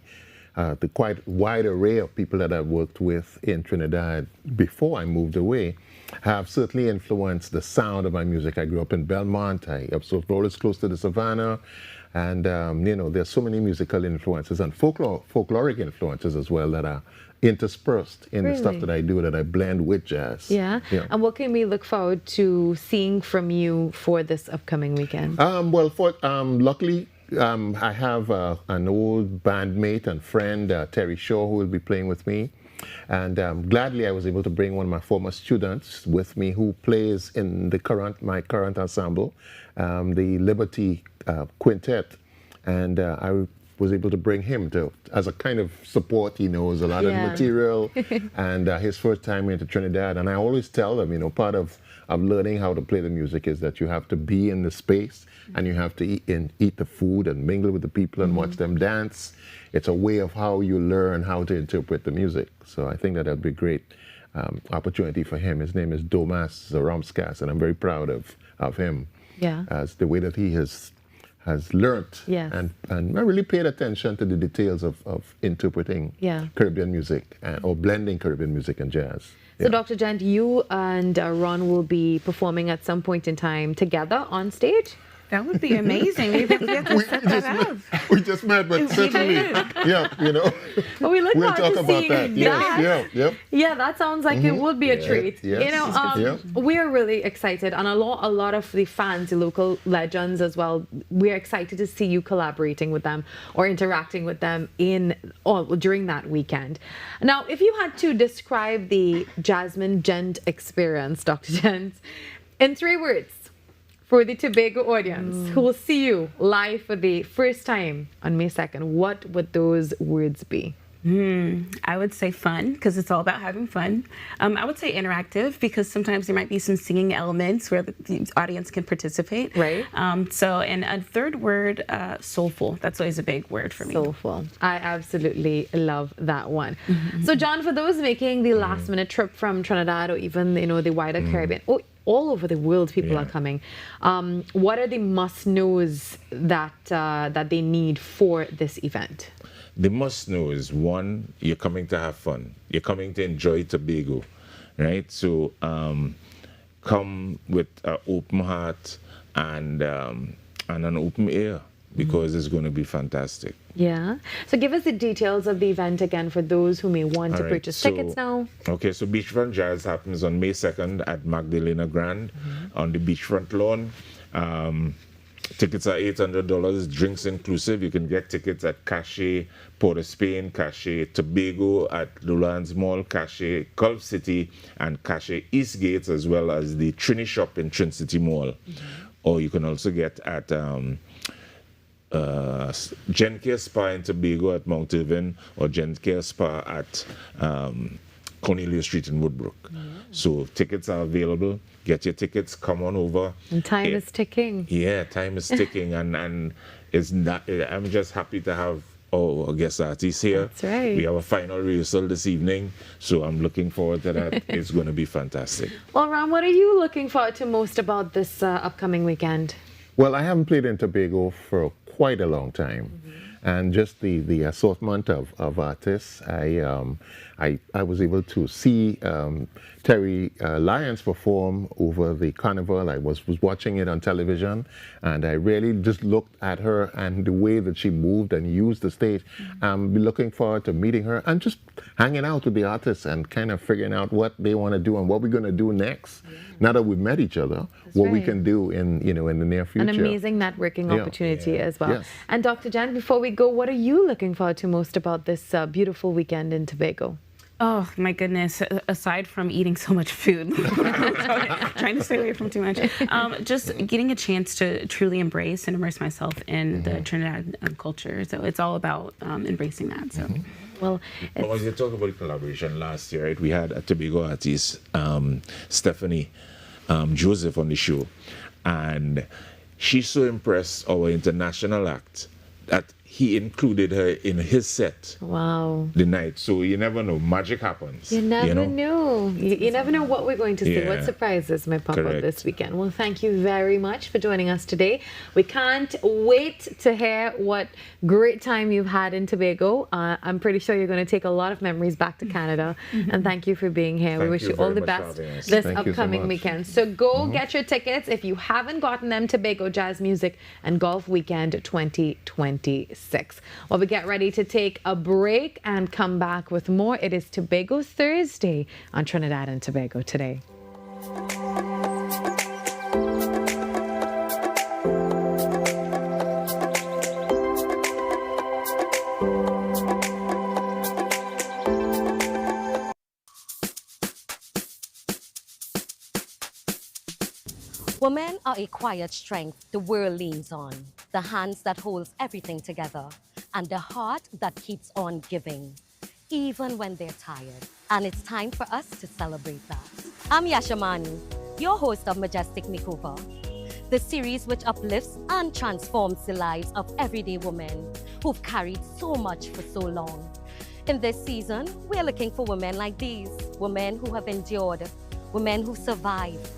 quite wide array of people that I've worked with in Trinidad before I moved away have certainly influenced the sound of my music. I grew up in Belmont. I was close to the Savannah. And, there's so many musical influences and folkloric influences as well that are interspersed in the stuff that I do, that I blend with jazz. Yeah. And what can we look forward to seeing from you for this upcoming weekend? Luckily, I have an old bandmate and friend, Terry Shaw, who will be playing with me. And gladly, I was able to bring one of my former students with me who plays in my current ensemble, the Liberty Quintet. And I was able to bring him as a kind of support. He knows a lot of material and his first time into Trinidad. And I always tell them, part of learning how to play the music is that you have to be in the space and you have to eat the food and mingle with the people and watch them dance. It's a way of how you learn how to interpret the music. So I think that would be a great opportunity for him. His name is Domas Zaromskas, and I'm very proud of him as the way that he has learnt and I really paid attention to the details of interpreting Caribbean music or blending Caribbean music and jazz. So Dr. Gent, you and Ron will be performing at some point in time together on stage? That would be amazing. We have to set that up. We just met, but certainly, Well, we look we'll forward talk to about seeing that. Yeah, that sounds like it would be a treat. We are really excited, and a lot of the fans, the local legends as well. We're excited to see you collaborating with them or interacting with them during that weekend. Now, if you had to describe the Jasmine Gent experience, Dr. Gent, in 3 words, for the Tobago audience who will see you live for the first time on May 2nd, what would those words be? I would say fun, because it's all about having fun. I would say interactive, because sometimes there might be some singing elements where the audience can participate. Right. And a third word, soulful. That's always a big word for me. Soulful. I absolutely love that one. So John, for those making the last minute trip from Trinidad or even, the wider Caribbean, all over the world people are coming. What are the must-knows that they need for this event? The must-know is, one, you're coming to have fun. You're coming to enjoy Tobago, right? So come with an open heart and an open ear, because it's going to be fantastic. Yeah. So give us the details of the event again for those who may want to purchase tickets now. Okay, so Beachfront Jazz happens on May 2nd at Magdalena Grand on the beachfront lawn. Tickets are $800, drinks inclusive. You can get tickets at Cache Port of Spain, Cache Tobago at Lulan's Mall, Cache Gulf City, and Cache Eastgate, as well as the Trini Shop in Trin City Mall. Or you can also get at Gencare Spa in Tobago at Mount Irvin, or Gencare Spa at Cornelia Street in Woodbrook. So tickets are available. Get your tickets, come on over. And time is ticking. Yeah, time is ticking, and it's not, I'm just happy to have our guest artists here. That's right. We have a final rehearsal this evening, so I'm looking forward to that. It's going to be fantastic. Well, Ram, what are you looking forward to most about this upcoming weekend? Well, I haven't played in Tobago for quite a long time. And just the assortment of artists, I was able to see Terry Lyons perform over the carnival. I was watching it on television, and I really just looked at her and the way that she moved and used the stage. I'm looking forward to meeting her and just hanging out with the artists and kind of figuring out what they want to do and what we're going to do next. Now that we've met each other, what we can do in the near future. An amazing networking opportunity as well. Yes. And Dr. Jan, before we go, what are you looking forward to most about this beautiful weekend in Tobago? Oh my goodness, aside from eating so much food, trying to stay away from too much, just getting a chance to truly embrace and immerse myself in the Trinidad culture. So it's all about embracing that. So. Well, as you talk about collaboration last year, right, we had a Tobago artist, Stephanie Joseph, on the show, and she so impressed our international act that he included her in his set. Wow. The night. So you never know. Magic happens. You never know. You never know what we're going to see. Yeah. What surprises may pop up Correct. this weekend. Well, thank you very much for joining us today. We can't wait to hear what great time you've had in Tobago. I'm pretty sure you're going to take a lot of memories back to Canada. And thank you for being here. We wish you all the best this upcoming weekend. So go get your tickets if you haven't gotten them. Tobago Jazz Music and Golf Weekend 2026. While we get ready to take a break and come back with more, it is Tobago Thursday on Trinidad and Tobago Today. Women are a quiet strength the world leans on, the hands that holds everything together, and the heart that keeps on giving, even when they're tired. And it's time for us to celebrate that. I'm Yashamani, your host of Majestic Makeover, the series which uplifts and transforms the lives of everyday women who've carried so much for so long. In this season, we're looking for women like these, women who have endured, women who survived,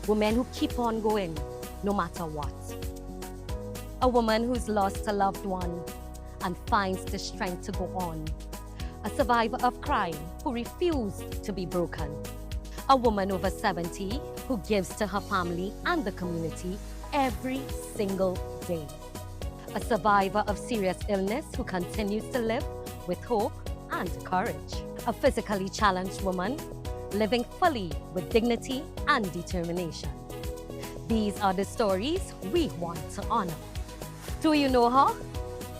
women who keep on going, no matter what. A woman who's lost a loved one and finds the strength to go on. A survivor of crime who refused to be broken. A woman over 70 who gives to her family and the community every single day. A survivor of serious illness who continues to live with hope and courage. A physically challenged woman living fully with dignity and determination. These are the stories we want to honor. Do you know her?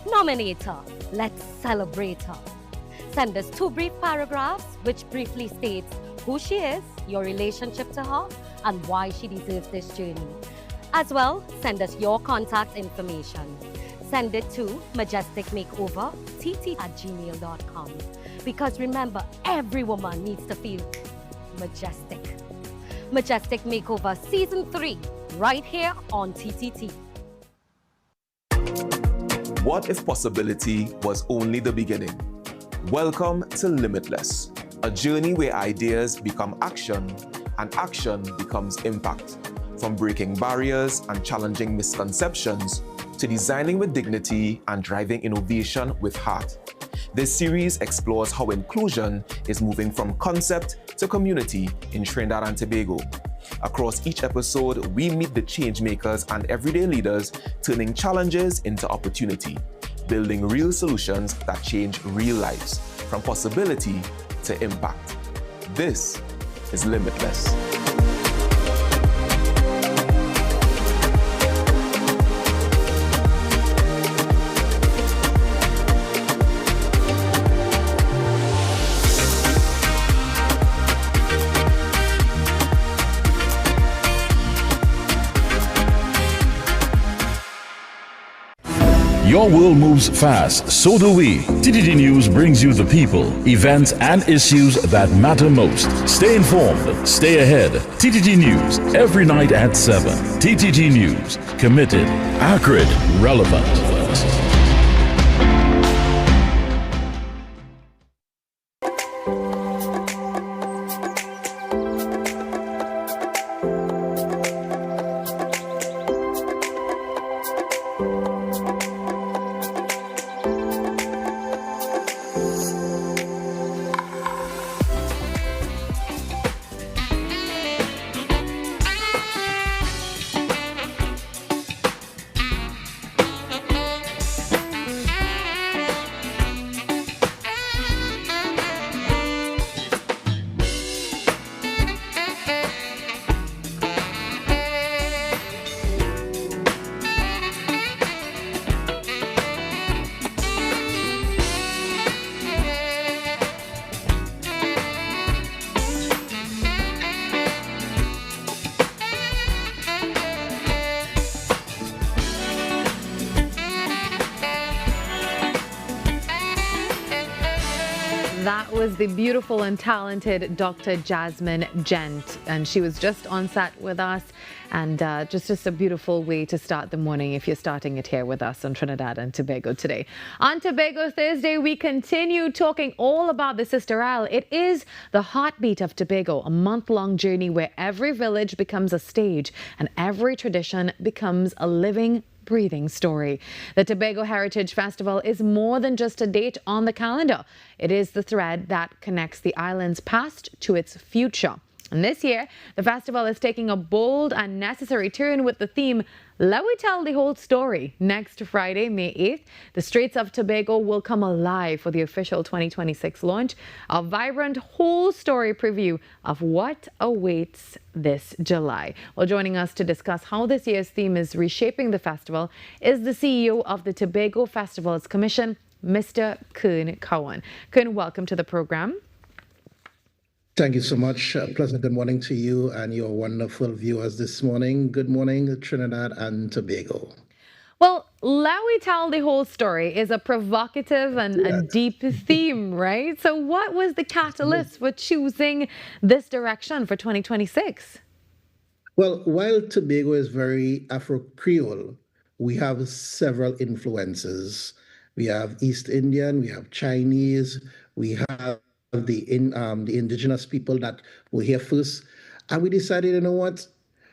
Nominate her. Let's celebrate her. Send us 2 brief paragraphs which briefly states who she is, your relationship to her, and why she deserves this journey. As well, send us your contact information. Send it to majesticmakeovertt@gmail.com. Because remember, every woman needs to feel majestic. Majestic Makeover Season 3, right here on TTT. What if possibility was only the beginning? Welcome to Limitless, a journey where ideas become action and action becomes impact. From breaking barriers and challenging misconceptions to designing with dignity and driving innovation with heart. This series explores how inclusion is moving from concept to community in Trinidad and Tobago. Across each episode, we meet the change makers and everyday leaders, turning challenges into opportunity, building real solutions that change real lives, from possibility to impact. This is Limitless. Your world moves fast, so do we. TTT News brings you the people, events, and issues that matter most. Stay informed, stay ahead. TTT News, every night at 7. TTT News, committed, accurate, relevant. was the beautiful and talented Dr. Jasmine Gent, and she was just on set with us, and just a beautiful way to start the morning if you're starting it here with us on Trinidad and Tobago today. On Tobago Thursday, we continue talking all about the Sister Isle. It is the heartbeat of Tobago, a month-long journey where every village becomes a stage and every tradition becomes a living, breathing story. The Tobago Heritage Festival is more than just a date on the calendar. It is the thread that connects the island's past to its future. And this year, the festival is taking a bold and necessary turn with the theme, Let We Tell the Whole Story. Next Friday, May 8th, the streets of Tobago will come alive for the official 2026 launch, a vibrant whole story preview of what awaits this July. Well, joining us to discuss how this year's theme is reshaping the festival is the CEO of the Tobago Festivals Commission, Mr. Kern Cowan. Kern, welcome to the program. Thank you so much. Pleasant good morning to you and your wonderful viewers this morning. Good morning, Trinidad and Tobago. Well, Let We Tell the Whole Story is a provocative and deep theme, right? So what was the catalyst for choosing this direction for 2026? Well, while Tobago is very Afro-Creole, we have several influences. We have East Indian, we have Chinese, we have the indigenous people that were here first. And we decided, you know what,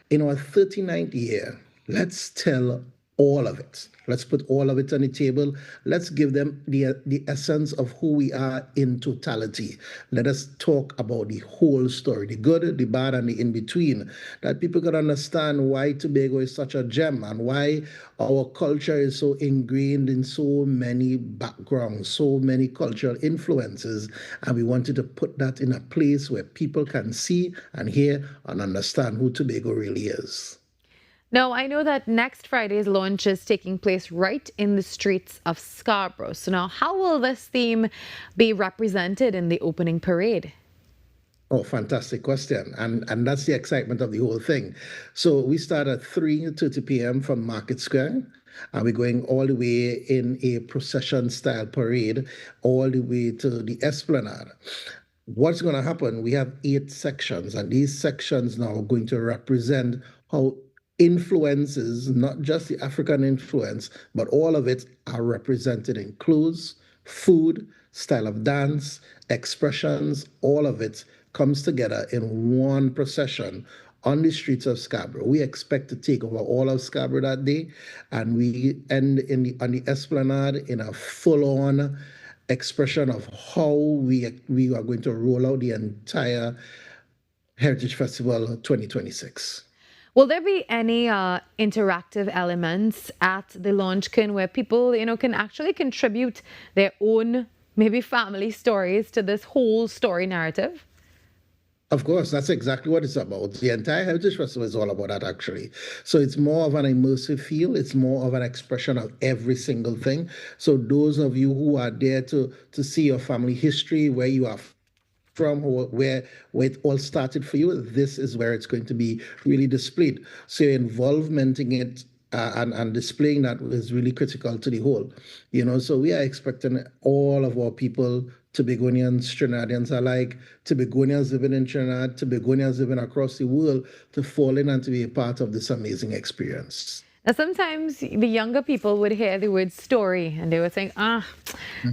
in our 39th year, let's tell all of it. Let's put all of it on the table. Let's give them the essence of who we are in totality. Let us talk about the whole story, the good, the bad, and the in-between, that people can understand why Tobago is such a gem and why our culture is so ingrained in so many backgrounds, so many cultural influences. And we wanted to put that in a place where people can see and hear and understand who Tobago really is. Now, I know that next Friday's launch is taking place right in the streets of Scarborough. So now, how will this theme be represented in the opening parade? Oh, fantastic question. And that's the excitement of the whole thing. So we start at 3:30 p.m. from Market Square. And we're going all the way in a procession-style parade, all the way to the Esplanade. What's going to happen? We have 8 sections, and these sections now are going to represent how influences, not just the African influence, but all of it are represented in clothes, food, style of dance, expressions, all of it comes together in one procession on the streets of Scarborough. We expect to take over all of Scarborough that day, and we end on the Esplanade in a full-on expression of how we are going to roll out the entire Heritage Festival 2026. Will there be any interactive elements at the launch, Ken, where people, can actually contribute their own, maybe family stories to this whole story narrative? Of course, that's exactly what it's about. The entire Heritage Festival is all about that, actually. So it's more of an immersive feel. It's more of an expression of every single thing. So those of you who are there to see your family history, where you are from, where it all started for you, this is where it's going to be really displayed. So your involvement in it and displaying that is really critical to the whole. So we are expecting all of our people, Tobagonians, Trinidadians alike, Tobagonians living in Trinidad, Tobagonians living across the world, to fall in and to be a part of this amazing experience. Now, sometimes the younger people would hear the word story and they would think,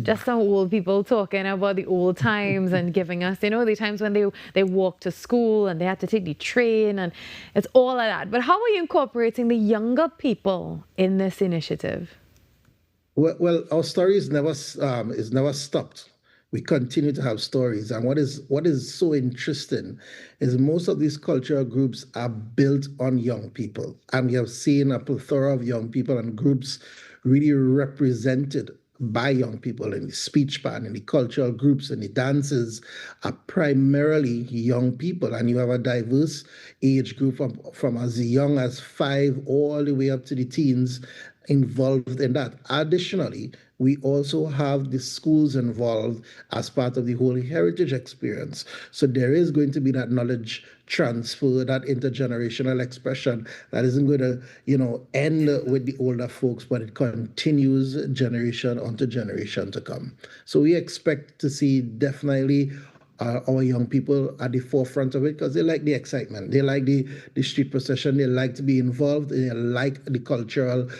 just some old people talking about the old times and giving us, the times when they walked to school and they had to take the train, and it's all of that. But how are you incorporating the younger people in this initiative? Well, our story is never stopped. We continue to have stories. And what is so interesting is most of these cultural groups are built on young people. And we have seen a plethora of young people and groups really represented by young people in the speech band, in the cultural groups, and the dances are primarily young people. And you have a diverse age group from as young as 5 all the way up to the teens involved in that. Additionally, we also have the schools involved as part of the whole heritage experience. So there is going to be that knowledge transfer, that intergenerational expression that isn't going to, end with the older folks, but it continues generation onto generation to come. So we expect to see definitely our young people at the forefront of it because they like the excitement. They like the street procession. They like to be involved. They like the cultural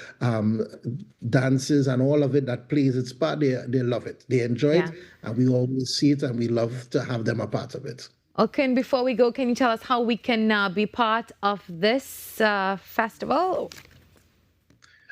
dances and all of it that plays its part. They love it. They enjoy it. And we always see it and we love to have them a part of it. Okay, and before we go, can you tell us how we can be part of this festival?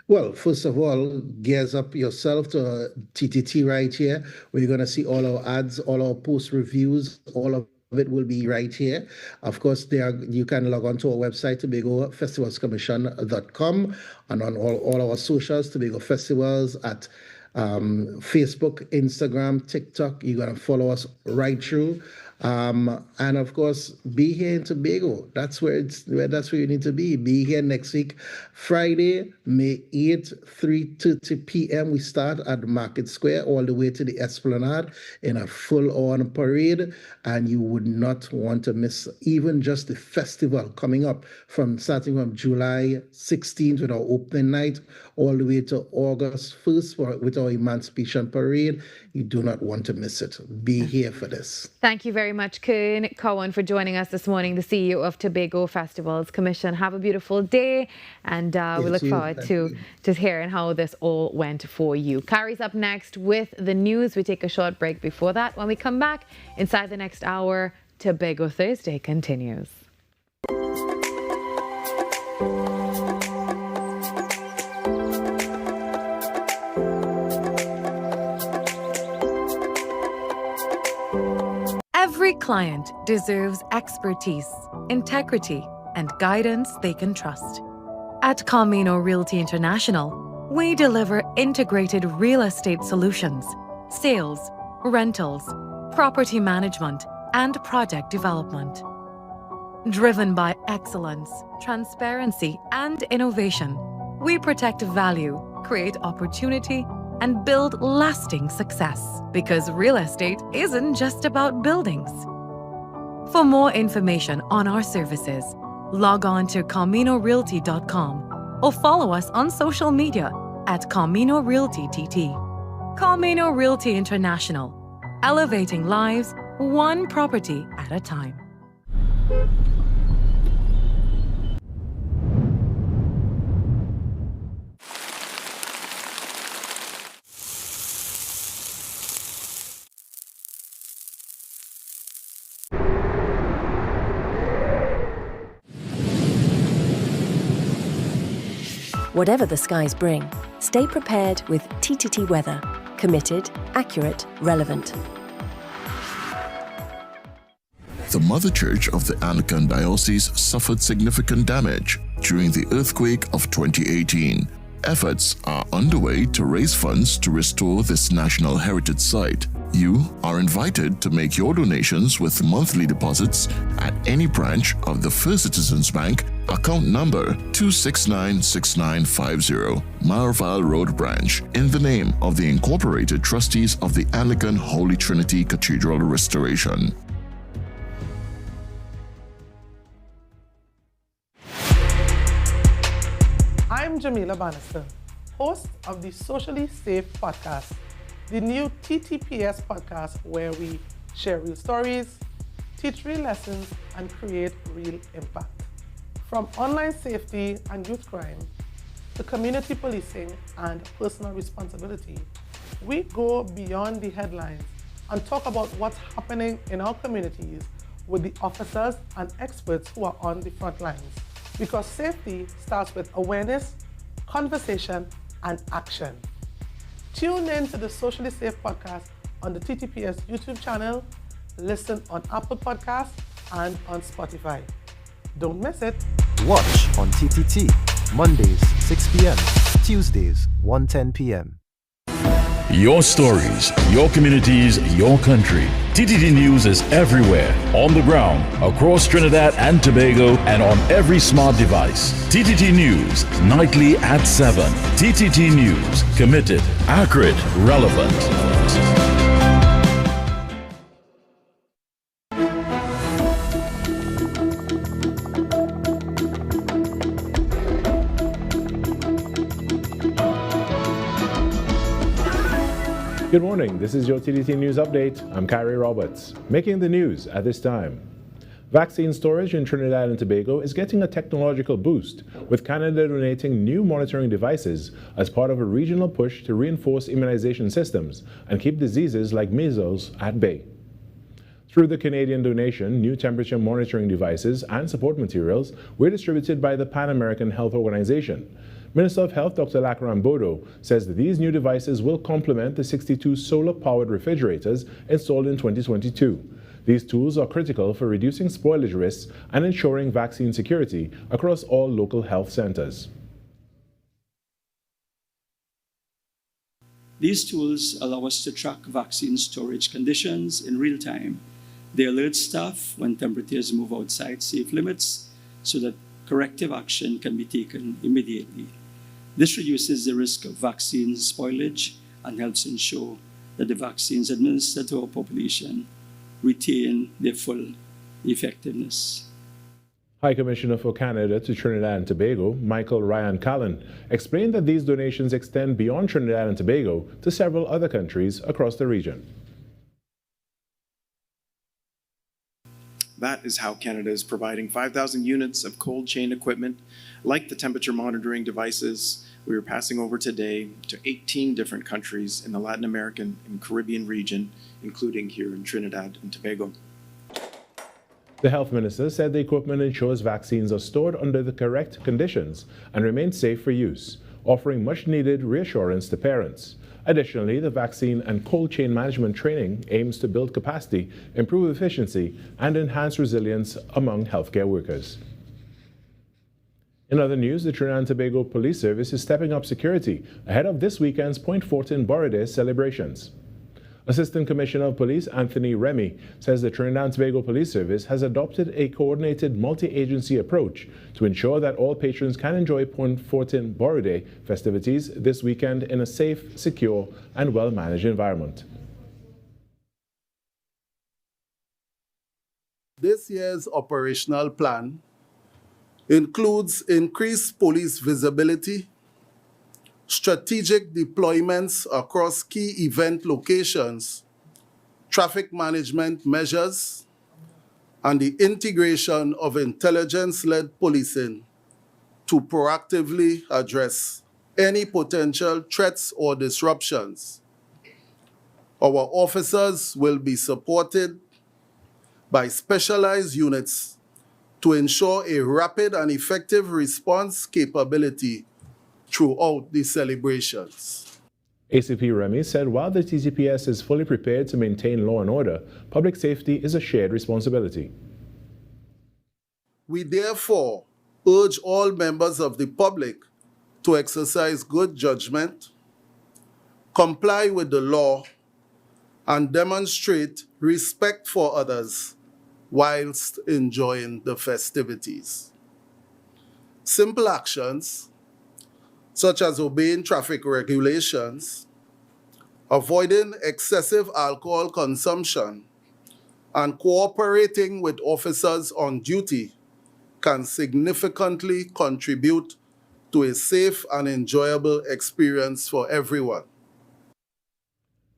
Well, first of all, gears up yourself to TTT right here, where you're going to see all our ads, all our post reviews, all of it will be right here. Of course, you can log on to our website, TobagoFestivalsCommission.com, and on all our socials, Tobago Festivals at Facebook, Instagram, TikTok. You're going to follow us right through. And of course, be here in Tobago. That's where you need to be. Be here next week, Friday, May 8th, 3:30 p.m. We start at Market Square all the way to the Esplanade in a full-on parade, and you would not want to miss even just the festival coming up starting from July 16th with our opening night all the way to August 1st with our Emancipation Parade. You do not want to miss it. Be here for this. Thank you very much, Kern Cowan, for joining us this morning, the CEO of Tobago Festivals Commission. Have a beautiful day, and we look forward to just hearing how this all went for you. Carrie's up next with the news. We take a short break before that. When we come back inside the next hour, Tobago Thursday continues. Every client deserves expertise, integrity, and guidance they can trust. At Camino Realty International, we deliver integrated real estate solutions, sales, rentals, property management, and project development. Driven by excellence, transparency, and innovation, we protect value, create opportunity, and build lasting success. Because real estate isn't just about buildings. For more information on our services, log on to CaminoRealty.com or follow us on social media at Camino Realty TT. Camino Realty International, elevating lives one property at a time. Whatever the skies bring, stay prepared with TTT weather. Committed, accurate, relevant. The Mother Church of the Anglican Diocese suffered significant damage during the earthquake of 2018. Efforts are underway to raise funds to restore this national heritage site. You are invited to make your donations with monthly deposits at any branch of the First Citizens Bank, account number 2696950, Marval Road Branch, in the name of the Incorporated Trustees of the Anglican Holy Trinity Cathedral Restoration. I'm Jamila Bannister, host of the Socially Safe podcast, the new TTPS podcast where we share real stories, teach real lessons, and create real impact. From online safety and youth crime to community policing and personal responsibility, we go beyond the headlines and talk about what's happening in our communities with the officers and experts who are on the front lines. Because safety starts with awareness, conversation, and action. Tune in to the Socially Safe podcast on the TTPS YouTube channel, listen on Apple Podcasts and on Spotify. Don't miss it. Watch on TTT, Mondays 6 p.m., Tuesdays 1:10 p.m. Your stories, your communities, your country. TTT News is everywhere, on the ground, across Trinidad and Tobago, and on every smart device. TTT News, nightly at 7. TTT News, committed, accurate, relevant. Good morning, this is your TTT News Update. I'm Kyrie Roberts. Making the news at this time. Vaccine storage in Trinidad and Tobago is getting a technological boost, with Canada donating new monitoring devices as part of a regional push to reinforce immunization systems and keep diseases like measles at bay. Through the Canadian donation, new temperature monitoring devices and support materials were distributed by the Pan American Health Organization. Minister of Health Dr. Lakaram Bodo says that these new devices will complement the 62 solar-powered refrigerators installed in 2022. These tools are critical for reducing spoilage risks and ensuring vaccine security across all local health centers. These tools allow us to track vaccine storage conditions in real time. They alert staff when temperatures move outside safe limits so that corrective action can be taken immediately. This reduces the risk of vaccine spoilage and helps ensure that the vaccines administered to our population retain their full effectiveness. High Commissioner for Canada to Trinidad and Tobago, Michael Ryan Callan, explained that these donations extend beyond Trinidad and Tobago to several other countries across the region. That is how Canada is providing 5,000 units of cold chain equipment, like the temperature monitoring devices we are passing over today, to 18 different countries in the Latin American and Caribbean region, including here in Trinidad and Tobago. The health minister said the equipment ensures vaccines are stored under the correct conditions and remain safe for use, offering much-needed reassurance to parents. Additionally, the vaccine and cold chain management training aims to build capacity, improve efficiency, and enhance resilience among healthcare workers. In other news, the Trinidad and Tobago Police Service is stepping up security ahead of this weekend's Point Fortin Borrowday celebrations. Assistant Commissioner of Police Anthony Remy says the Trinidad and Tobago Police Service has adopted a coordinated multi-agency approach to ensure that all patrons can enjoy Point Fortin Borrowday festivities this weekend in a safe, secure, and well-managed environment. This year's operational plan includes increased police visibility, strategic deployments across key event locations, traffic management measures, and the integration of intelligence-led policing to proactively address any potential threats or disruptions. Our officers will be supported by specialized units to ensure a rapid and effective response capability throughout the celebrations. ACP Remy said while the TTPS is fully prepared to maintain law and order, public safety is a shared responsibility. We therefore urge all members of the public to exercise good judgment, comply with the law, and demonstrate respect for others whilst enjoying the festivities. Simple actions such as obeying traffic regulations, avoiding excessive alcohol consumption, and cooperating with officers on duty can significantly contribute to a safe and enjoyable experience for everyone.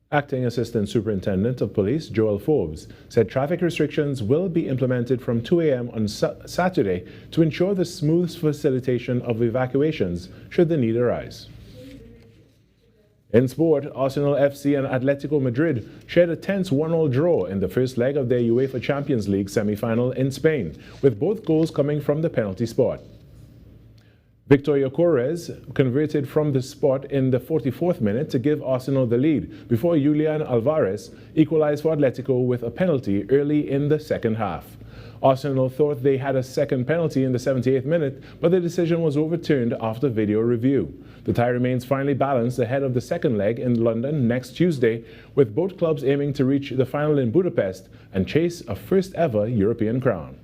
Acting Assistant Superintendent of Police Joel Forbes said traffic restrictions will be implemented from 2 a.m. on Saturday to ensure the smooth facilitation of evacuations should the need arise. In sport, Arsenal FC and Atletico Madrid shared a tense 1-1 draw in the first leg of their UEFA Champions League semi-final in Spain, with both goals coming from the penalty spot. Victor Yokores converted from the spot in the 44th minute to give Arsenal the lead before Julian Alvarez equalized for Atletico with a penalty early in the second half. Arsenal thought they had a second penalty in the 78th minute, but the decision was overturned after video review. The tie remains finally balanced ahead of the second leg in London next Tuesday, with both clubs aiming to reach the final in Budapest and chase a first-ever European crown.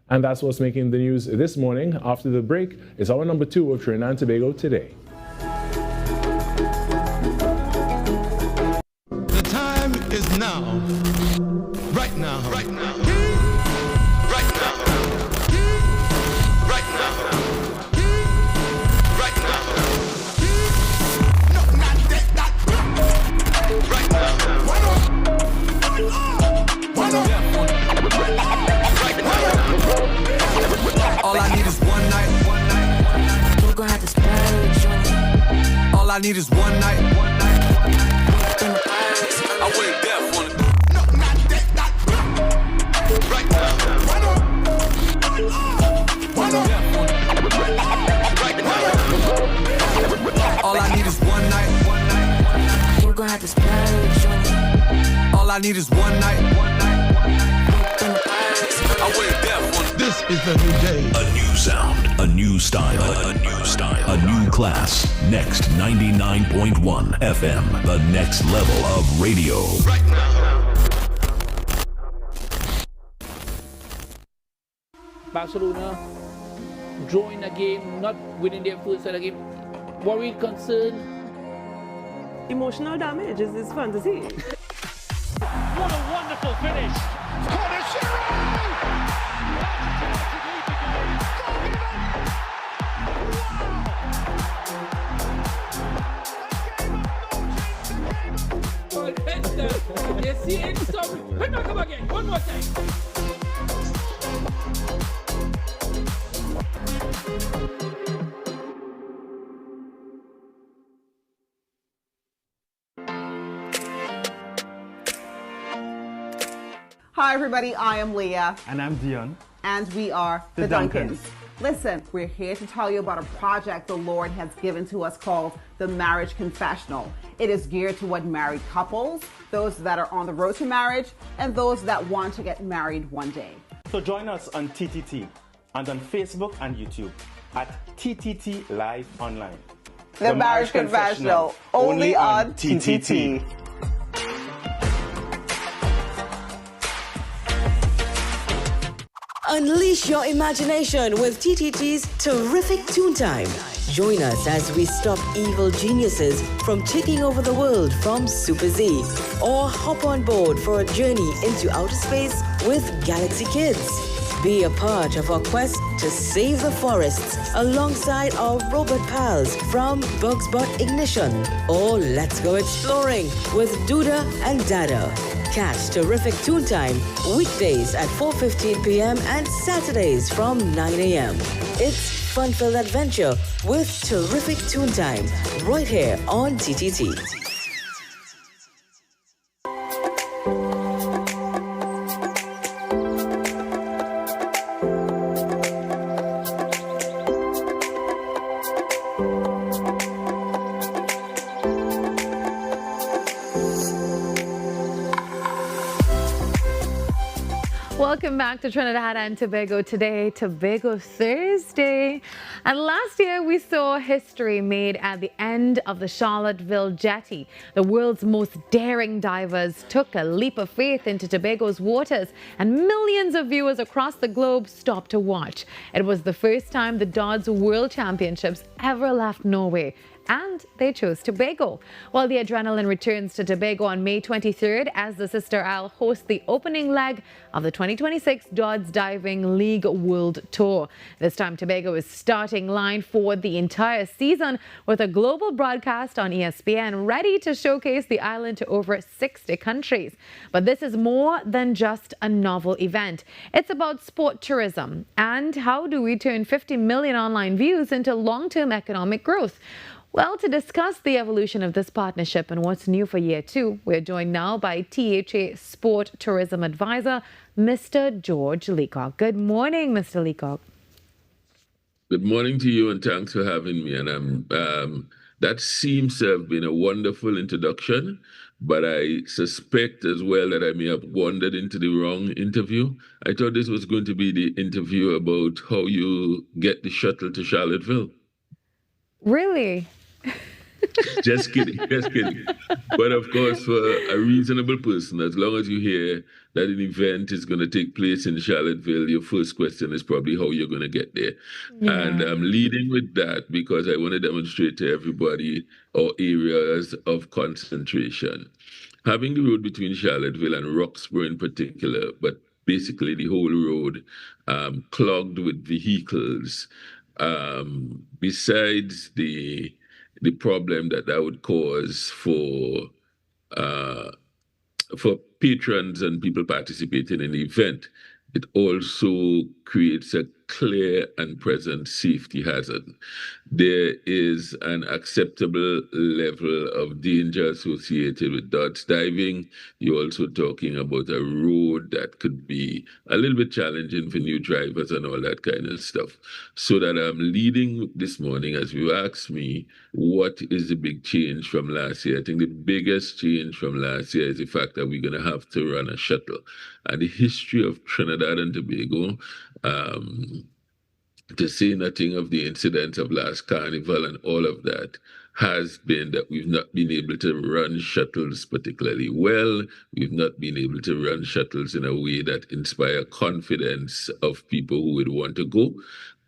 And that's what's making the news this morning. After the break is our number 2 of Trinidad and Tobago Today. The time is now. Right now. Right now. Right now. Right now. Right now. No, not that. Right now. All I need is one night. We're gonna have to splurge on it. All I need is one night. I went deaf on it. No, not that. Right now. All I need is one night. We're gonna have to splurge on it. All I need is one night. I went deaf on it. This is the new day. A new sound, a new style, a new style, a new class. Next 99.1 FM, the next level of radio. Right now. Barcelona drawing a game, not winning their first set of game. Worried, concerned. Emotional damage is fun to see. What a wonderful finish. You see it? So, let me come again. One more time. Hi everybody, I am Leah. And I'm Dion. And we are The Duncans. Listen, we're here to tell you about a project the Lord has given to us called the Marriage Confessional. It is geared toward married couples, those that are on the road to marriage, and those that want to get married one day. So join us on TTT and on Facebook and YouTube at TTT Live Online. The Marriage Confessional, only on TTT. Unleash your imagination with TTT's terrific Toon Time. Join us as we stop evil geniuses from taking over the world from Super Z, or hop on board for a journey into outer space with Galaxy Kids. Be a part of our quest to save the forests alongside our robot pals from Bugsbot Ignition. Or let's go exploring with Duda and Dada. Catch terrific Toon Time weekdays at 4:15 p.m. and Saturdays from 9 a.m. It's fun-filled adventure with terrific Toon Time right here on TTT. Welcome back to Trinidad and Tobago Today, Tobago Thursday. And last year we saw history made at the end of the Charlottesville Jetty. The world's most daring divers took a leap of faith into Tobago's waters, and millions of viewers across the globe stopped to watch. It was the first time the Dodds World Championships ever left Norway, and they chose Tobago. While the adrenaline returns to Tobago on May 23rd as the Sister Isle hosts the opening leg of the 2026 Dodds Diving League World Tour. This time Tobago is starting line for the entire season with a global broadcast on ESPN ready to showcase the island to over 60 countries. But this is more than just a novel event. It's about sport tourism and how do we turn 50 million online views into long-term economic growth. Well, to discuss the evolution of this partnership and what's new for year 2, we're joined now by THA Sport Tourism Advisor, Mr. George Leacock. Good morning, Mr. Leacock. Good morning to you, and thanks for having me. And that seems to have been a wonderful introduction, but I suspect as well that I may have wandered into the wrong interview. I thought this was going to be the interview about how you get the shuttle to Charlottesville. Really? Just kidding, just kidding. But of course, for a reasonable person, as long as you hear that an event is going to take place in Charlottesville, your first question is probably how you're going to get there. Yeah. And I'm leading with that because I want to demonstrate to everybody our areas of concentration. Having the road between Charlottesville and Roxborough in particular, but basically the whole road clogged with vehicles, besides the problem that would cause for patrons and people participating in the event, it also creates a clear and present safety hazard. There is an acceptable level of danger associated with dodge diving. You're also talking about a road that could be a little bit challenging for new drivers and all that kind of stuff. So that I'm leading this morning, as you asked me, what is the big change from last year? I think the biggest change from last year is the fact that we're going to have to run a shuttle. And the history of Trinidad and Tobago, to say nothing of the incidents of last Carnival and all of that, has been that we've not been able to run shuttles particularly well. We've not been able to run shuttles in a way that inspire confidence of people who would want to go.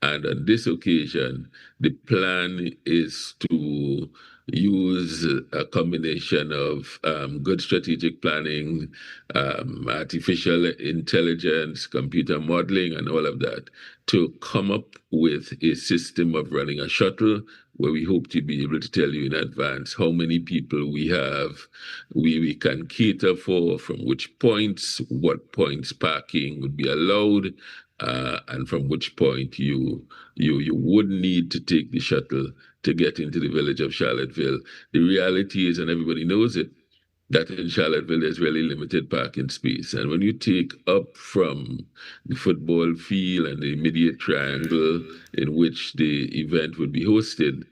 And on this occasion, the plan is to use a combination of good strategic planning, artificial intelligence, computer modeling, and all of that to come up with a system of running a shuttle where we hope to be able to tell you in advance how many people we have, we can cater for, from which points, what points parking would be allowed, and from which point you would need to take the shuttle to get into the village of Charlottesville. The reality is, and everybody knows it, that in Charlottesville there's really limited parking space. And when you take up from the football field and the immediate triangle in which the event would be hosted,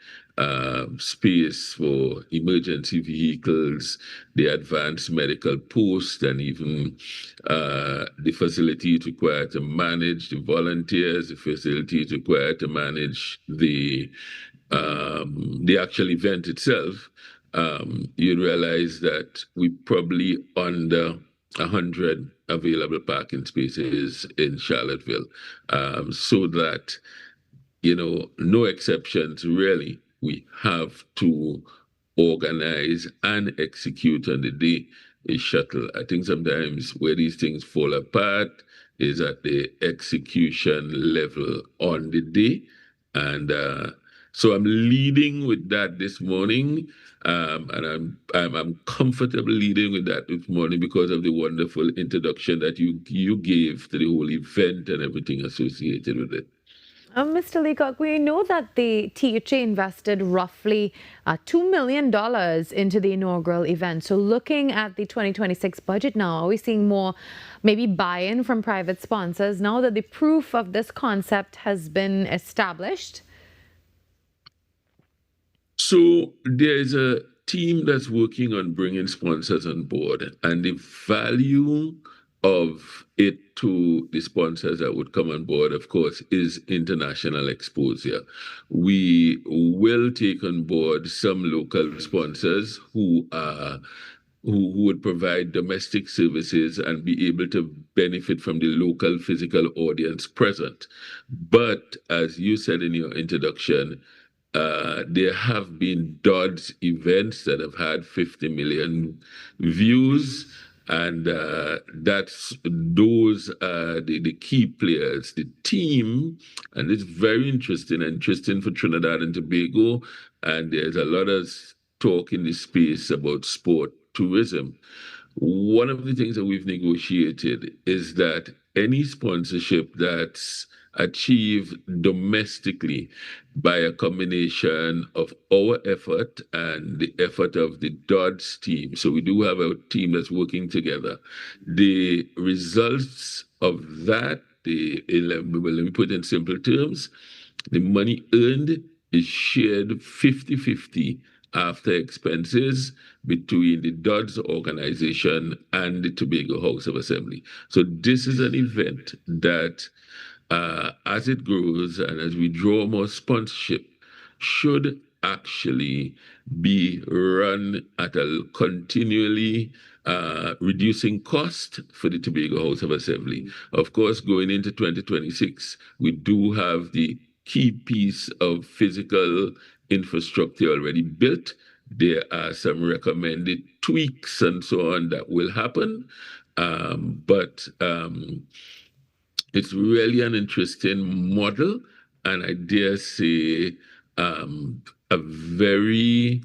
space for emergency vehicles, the advanced medical post, and even the facilities required to manage the volunteers, the facilities required to manage the actual event itself, you'd realize that we probably under 100 available parking spaces in Charlottesville, so that, no exceptions really. We have to organize and execute on the day a shuttle. I think sometimes where these things fall apart is at the execution level on the day. And so I'm leading with that this morning, and I'm comfortable leading with that this morning because of the wonderful introduction that you gave to the whole event and everything associated with it. Mr. Leacock, we know that the THA invested roughly $2 million into the inaugural event. So looking at the 2026 budget now, are we seeing more maybe buy-in from private sponsors now that the proof of this concept has been established? So there's a team that's working on bringing sponsors on board, and the value of it to the sponsors that would come on board, of course, is international exposure. We will take on board some local sponsors who would provide domestic services and be able to benefit from the local physical audience present. But as you said in your introduction, there have been Dodds events that have had 50 million views, and those are the key players, the team, and it's very interesting for Trinidad and Tobago, and there's a lot of talk in the space about sport tourism. One of the things that we've negotiated is that any sponsorship that's achieved domestically by a combination of our effort and the effort of the Dodds team. So we do have a team that's working together. The results of that, let me put in simple terms, The money earned is shared 50-50 after expenses between the Dodds organization and the Tobago House of Assembly. So this is an event that, as it grows and as we draw more sponsorship, should actually be run at a continually reducing cost for the Tobago House of Assembly. Of course, going into 2026, we do have the key piece of physical infrastructure already built. There are some recommended tweaks and so on that will happen. But it's really an interesting model, and I dare say a very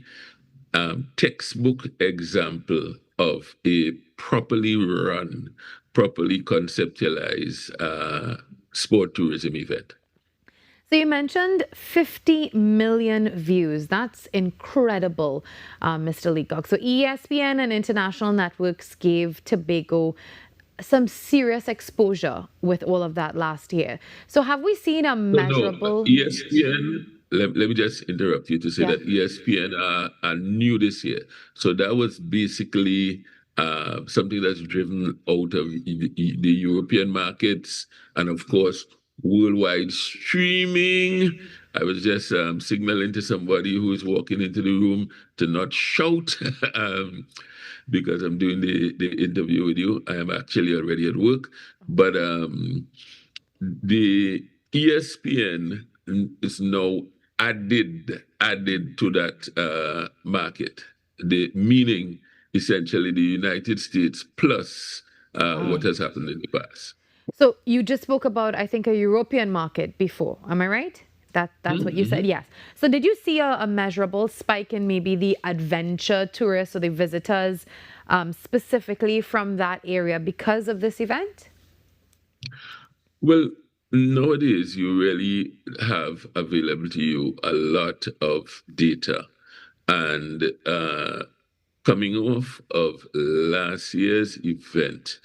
textbook example of a properly run, properly conceptualized sport tourism event. So you mentioned 50 million views. That's incredible, Mr. Leacock. So ESPN and international networks gave Tobago some serious exposure with all of that last year. So have we seen a measurable... No, ESPN, let me just interrupt you to say that ESPN are new this year. So that was basically something that's driven out of the European markets and, of course, worldwide streaming. I was just signaling to somebody who is walking into the room to not shout because I'm doing the interview with you. I am actually already at work. But the ESPN is now added to that market. The meaning essentially the United States plus what has happened in the past. So you just spoke about, I think, a European market before. Am I right? That's what you said? Yes. So did you see a measurable spike in maybe the adventure tourists or the visitors specifically from that area because of this event? Well, nowadays you really have available to you a lot of data, and coming off of last year's event,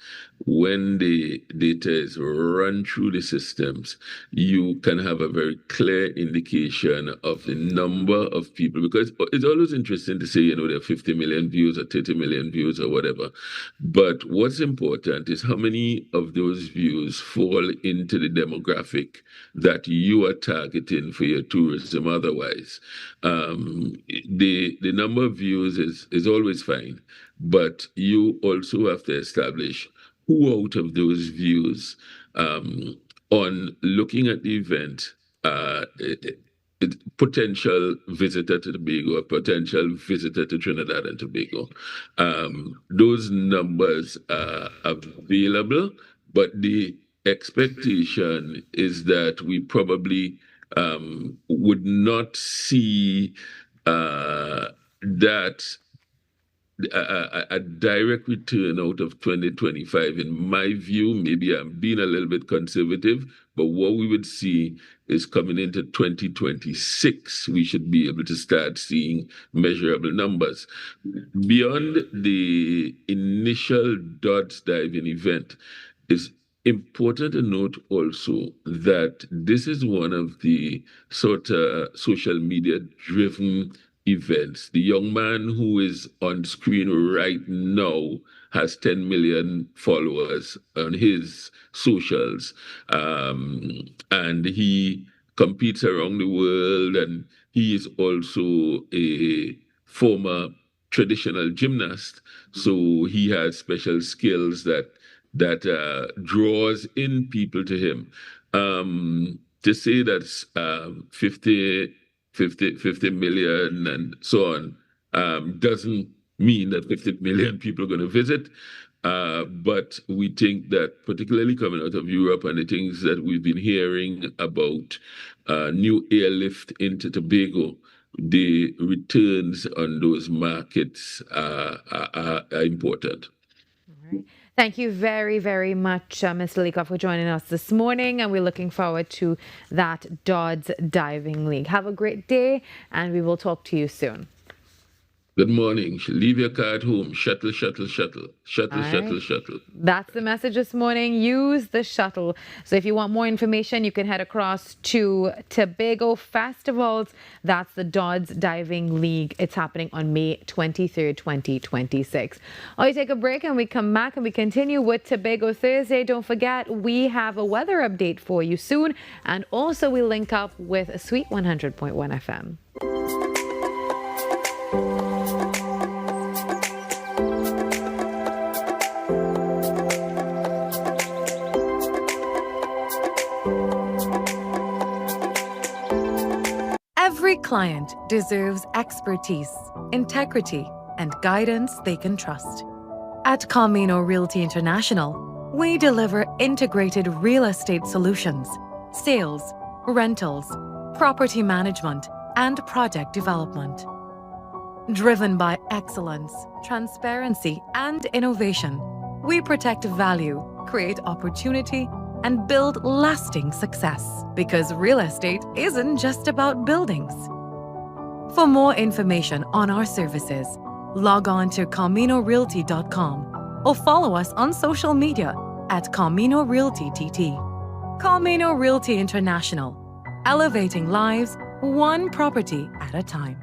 when the data is run through the systems, you can have a very clear indication of the number of people, because it's always interesting to say, there are 50 million views or 30 million views or whatever. But what's important is how many of those views fall into the demographic that you are targeting for your tourism otherwise. The number of views is always fine, but you also have to establish who out of those views on looking at the event, potential visitor to Tobago, a potential visitor to Trinidad and Tobago. Those numbers are available, but the expectation is that we probably would not see that a direct return out of 2025. In my view, maybe I'm being a little bit conservative, but what we would see is coming into 2026, we should be able to start seeing measurable numbers. Beyond the initial Dodds diving event, it's important to note also that this is one of the sort of social media driven events. The young man who is on screen right now has 10 million followers on his socials, and he competes around the world, and he is also a former traditional gymnast, so he has special skills that draws in people to him. To say that 50 million and so on doesn't mean that 50 million people are going to visit. But we think that particularly coming out of Europe and the things that we've been hearing about new airlift into Tobago, the returns on those markets are important. Thank you very, very much, Mr. Leacock, for joining us this morning, and we're looking forward to that Dodds Diving League. Have a great day, and we will talk to you soon. Good morning. Leave your car at home. Shuttle, shuttle, shuttle. Shuttle, All shuttle, right. shuttle. That's the message this morning. Use the shuttle. So if you want more information, you can head across to Tobago Festivals. That's the Dodds Diving League. It's happening on May 23rd, 2026. We take a break and we come back and we continue with Tobago Thursday. Don't forget, we have a weather update for you soon. And also we link up with Sweet 100.1 FM. Every client deserves expertise, integrity, and guidance they can trust. At Camino Realty International, we deliver integrated real estate solutions, sales, rentals, property management, and project development. Driven by excellence, transparency, and innovation, we protect value, create opportunity, and build lasting success. Because real estate isn't just about buildings. For more information on our services, log on to CaminoRealty.com or follow us on social media at Camino Realty TT. Camino Realty International, elevating lives one property at a time.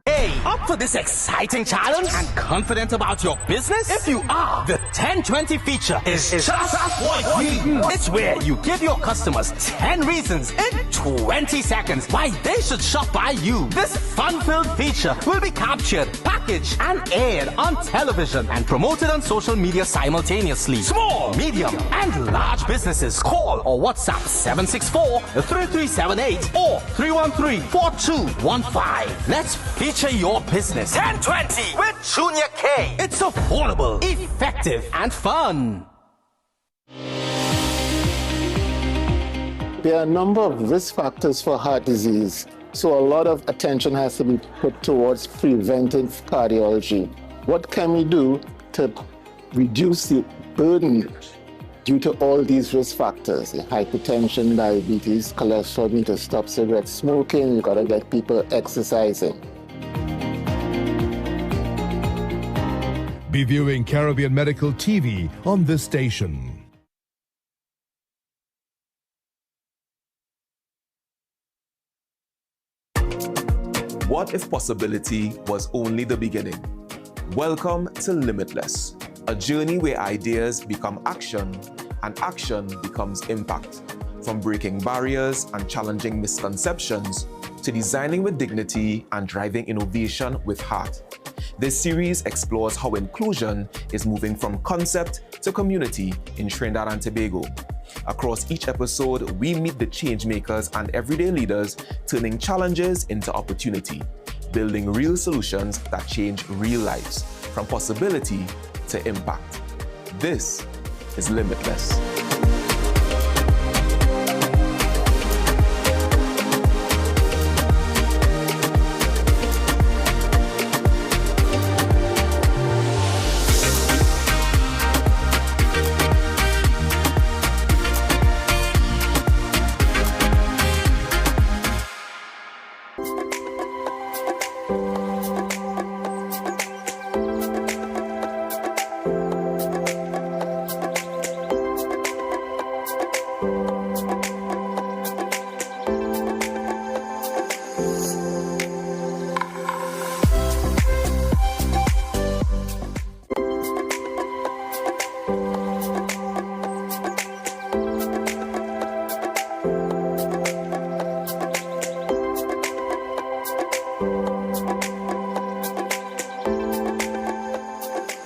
Hey, up for this exciting challenge and confident about your business? If you are, the 1020 feature is just what you need. It's where you give your customers 10 reasons in 20 seconds why they should shop by you. This fun-filled feature will be captured, packaged, and aired on television and promoted on social media simultaneously. Small, medium, and large businesses call or WhatsApp 764-3378 or 313-4215. Let's feature your business. 1020 with Junior K. It's affordable, effective, and fun. There are a number of risk factors for heart disease, so a lot of attention has to be put towards preventive cardiology. What can we do to reduce the burden due to all these risk factors? Hypertension, diabetes, cholesterol, need to stop cigarette smoking, you gotta get people exercising. Be viewing Caribbean Medical TV on this station. What if possibility was only the beginning? Welcome to Limitless, a journey where ideas become action and action becomes impact. From breaking barriers and challenging misconceptions to designing with dignity and driving innovation with heart. This series explores how inclusion is moving from concept to community in Trinidad and Tobago. Across each episode, we meet the change makers and everyday leaders turning challenges into opportunity, building real solutions that change real lives, from possibility to impact. This is Limitless.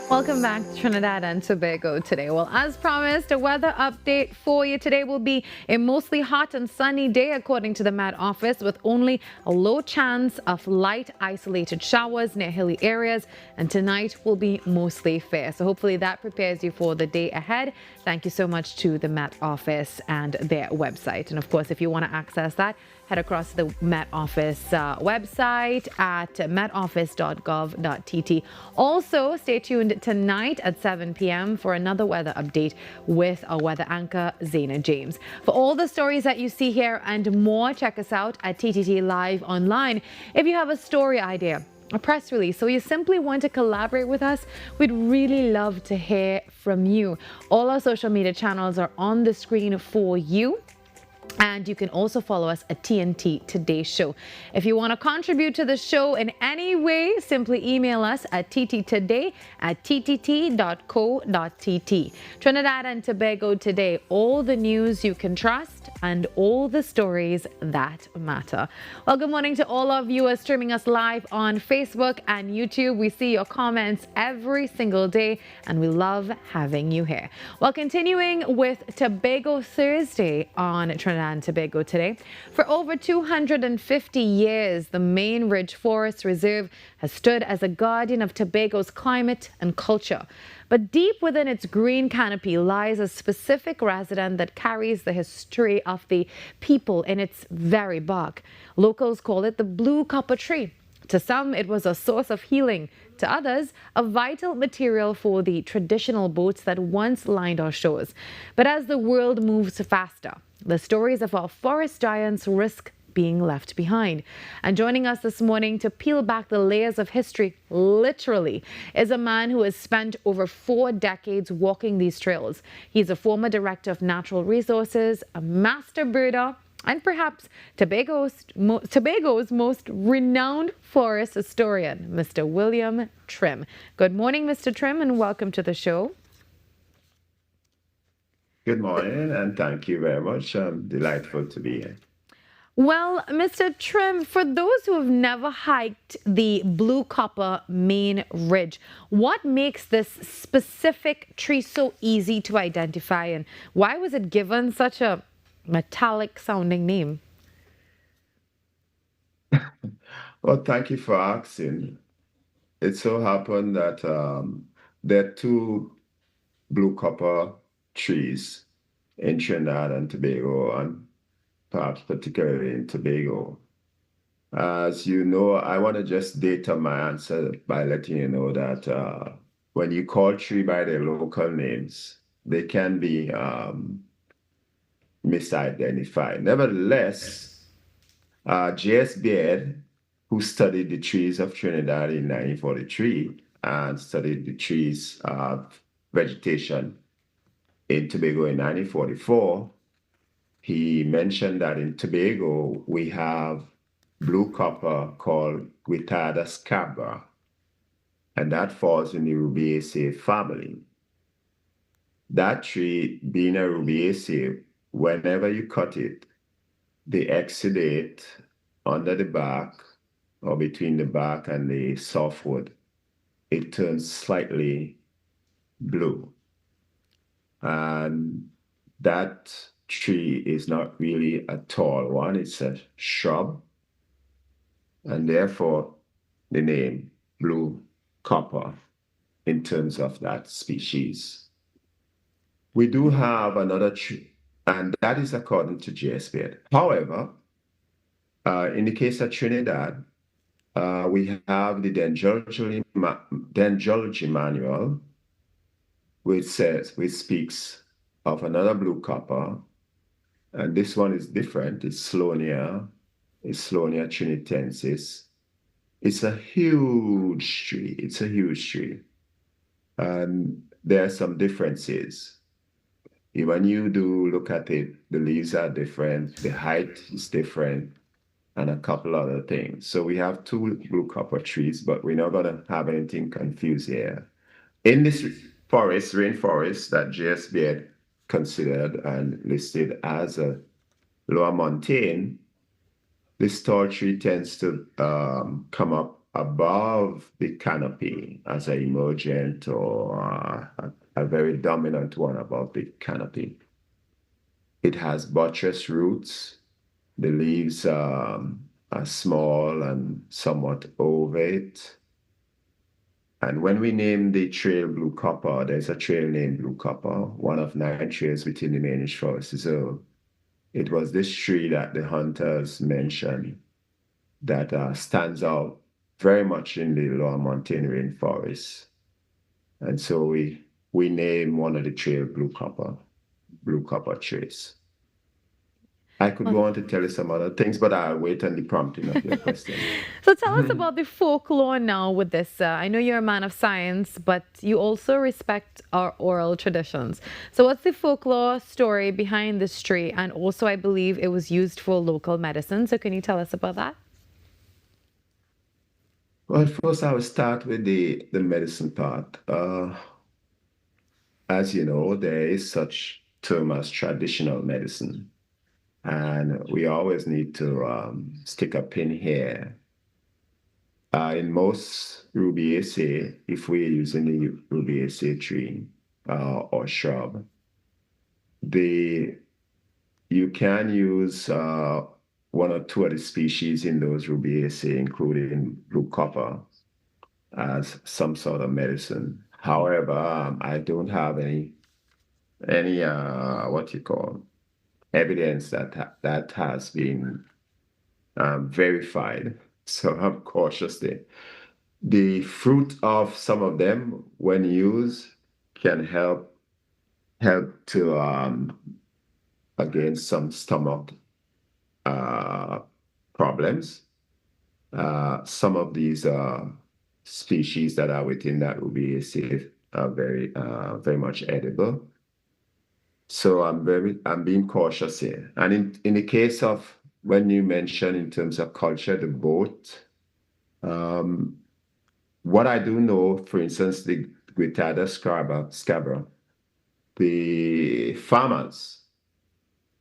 Welcome back to Trinidad and Tobago today. Well, as promised, a weather update for you. Today will be a mostly hot and sunny day according to the Met Office, with only a low chance of light isolated showers near hilly areas, and tonight will be mostly fair. So hopefully that prepares you for the day ahead. Thank you so much to the Met Office and their website. And of course, if you want to access that, head across to the Met Office website at metoffice.gov.tt. Also, stay tuned tonight at 7 p.m. for another weather update with our weather anchor, Zaina James. For all the stories that you see here and more, check us out at TTT Live online. If you have a story idea, a press release. So you simply want to collaborate with us, we'd really love to hear from you. All our social media channels are on the screen for you. And you can also follow us at TNT Today Show. If you want to contribute to the show in any way, simply email us at ttt@ttt.co.tt. Trinidad and Tobago Today, all the news you can trust and all the stories that matter. Well, good morning to all of you who are streaming us live on Facebook and YouTube. We see your comments every single day and we love having you here. Well, continuing with Tobago Thursday on Trinidad and Tobago Today. For over 250 years, the Main Ridge Forest Reserve has stood as a guardian of Tobago's climate and culture. But deep within its green canopy lies a specific resident that carries the history of the people in its very bark. Locals call it the blue copper tree. To some, it was a source of healing. To others, a vital material for the traditional boats that once lined our shores. But as the world moves faster, the stories of our forest giants risk being left behind. And joining us this morning to peel back the layers of history, literally, is a man who has spent over 4 decades walking these trails. He's a former director of natural resources, a master birder, and perhaps Tobago's most renowned forest historian, Mr. William Trim. Good morning, Mr. Trim, and welcome to the show. Good morning, and thank you very much. Delightful to be here. Well, Mr. Trim, for those who have never hiked the Blue Copper Main Ridge, what makes this specific tree so easy to identify, and why was it given such a metallic sounding name? Well, thank you for asking. It so happened that there are 2 blue copper trees in Trinidad and Tobago, and perhaps particularly in Tobago. As you know, I want to just date on my answer by letting you know that when you call tree by their local names, they can be misidentified. Nevertheless, J.S. Beard, who studied the trees of Trinidad in 1943 and studied the trees of vegetation in Tobago in 1944, he mentioned that in Tobago we have blue copper called Guitarda scabra, and that falls in the Rubiaceae family. That tree, being a Rubiaceae, whenever you cut it, the exudate under the bark or between the bark and the softwood, it turns slightly blue. And that tree is not really a tall one, it's a shrub, and therefore the name blue copper in terms of that species. We do have another tree, and that is according to J.S. Beard. While in the case of Trinidad, we have the Dendrology Manual, which speaks of another blue copper, and this one is different. It's Sloania trinitensis. It's a huge tree. And there are some differences. When you do look at it, the leaves are different, the height is different, and a couple other things. So we have 2 blue copper trees, but we're not going to have anything confused here. In this rainforest that J.S. Beard considered and listed as a lower montane, this tall tree tends to come up above the canopy as an emergent or a very dominant one above the canopy. It has buttress roots. The leaves are small and somewhat ovate. And when we name the trail Blue Copper, there's a trail named Blue Copper, one of 9 trails within the Main Ridge Forest Reserve. It was this tree that the hunters mentioned that stands out very much in the lower montane rainforest. And so we name one of the trail Blue Copper trails. I could go on to tell you some other things, but I'll wait on the prompting of your question. So tell us about the folklore now with this. I know you're a man of science, but you also respect our oral traditions. So what's the folklore story behind this tree? And also, I believe it was used for local medicine. So can you tell us about that? Well, first I will start with the medicine part. As you know, there is such term as traditional medicine. And we always need to stick a pin here. In most rubiaceae, if we're using the rubiaceae tree or shrub, you can use one or two of the species in those rubiaceae, including blue copper, as some sort of medicine. However, I don't have any what you call evidence that has been verified. So I'm cautious there. The fruit of some of them, when used, can help to against some stomach problems. Some of these species that are within that rubiaceae are very much edible. So I'm being cautious here. And in the case of when you mention in terms of culture, the boat, what I do know, for instance, the Guittada scabra, the farmers,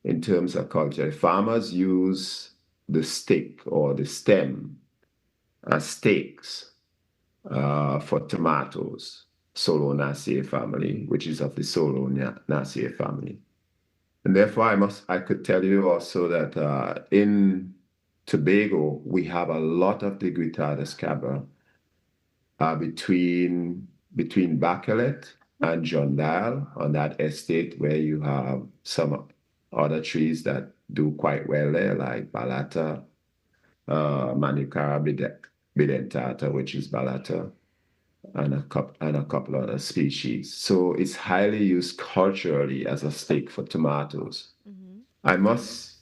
in terms of culture, farmers use the stick or the stem as stakes for tomatoes. Solanaceae family, which is of the Solanaceae family. And therefore, I could tell you also that in Tobago, we have a lot of the Guittada scabra between Bacalet and John Dial on that estate where you have some other trees that do quite well there, like Balata, Manucara bidentata, which is Balata, and a couple other species. So it's highly used culturally as a stick for tomatoes. I must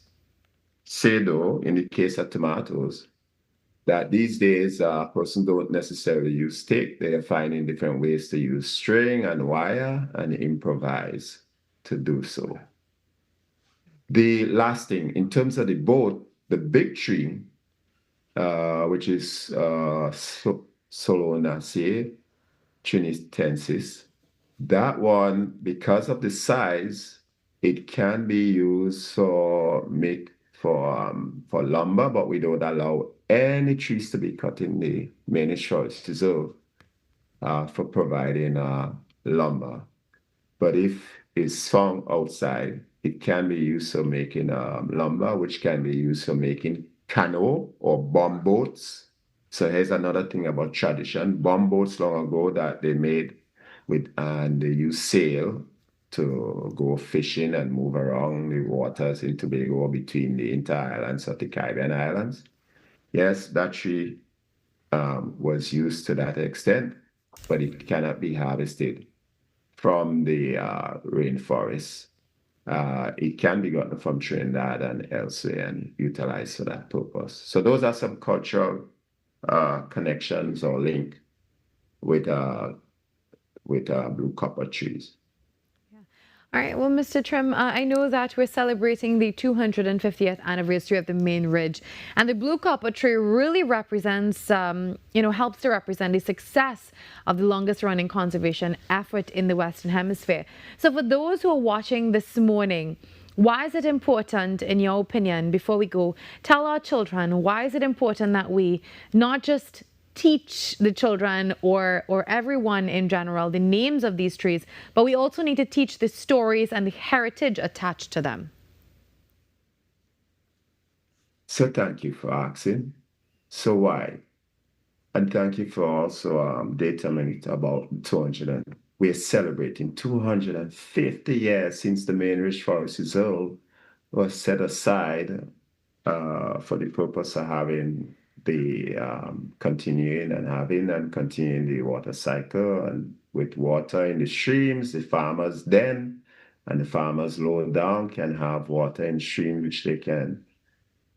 say, though, in the case of tomatoes, that these days a person don't necessarily use stick. They are finding different ways to use string and wire and improvise to do so. The last thing, in terms of the boat, the big tree, which is Solanaceae trinitensis, that one, because of the size, it can be used for lumber, but we don't allow any trees to be cut in the main forest reserve for providing lumber. But if it's found outside, it can be used for making lumber, which can be used for making canoe or bomb boats. So here's another thing about tradition. Bomb boats long ago that they made and they use sail to go fishing and move around the waters in Tobago or between the inter-islands of the Caribbean islands. Yes, that tree was used to that extent, but it cannot be harvested from the rainforest. It can be gotten from Trinidad and elsewhere and utilized for that purpose. So those are some cultural connections or link with blue copper trees. All right. Well, Mr. Trim, I know that we're celebrating the 250th anniversary of the main ridge, and the blue copper tree really represents, helps to represent the success of the longest running conservation effort in the Western Hemisphere. So for those who are watching this morning, why is it important, in your opinion, before we go, tell our children, why is it important that we not just teach the children or everyone in general the names of these trees, but we also need to teach the stories and the heritage attached to them? So thank you for asking. So why? And thank you for also detailing it about 200. We're celebrating 250 years since the main ridge forest reserve was set aside for the purpose of having the continuing the water cycle, and with water in the streams, the farmers then And the farmers lower down can have water in stream, which they can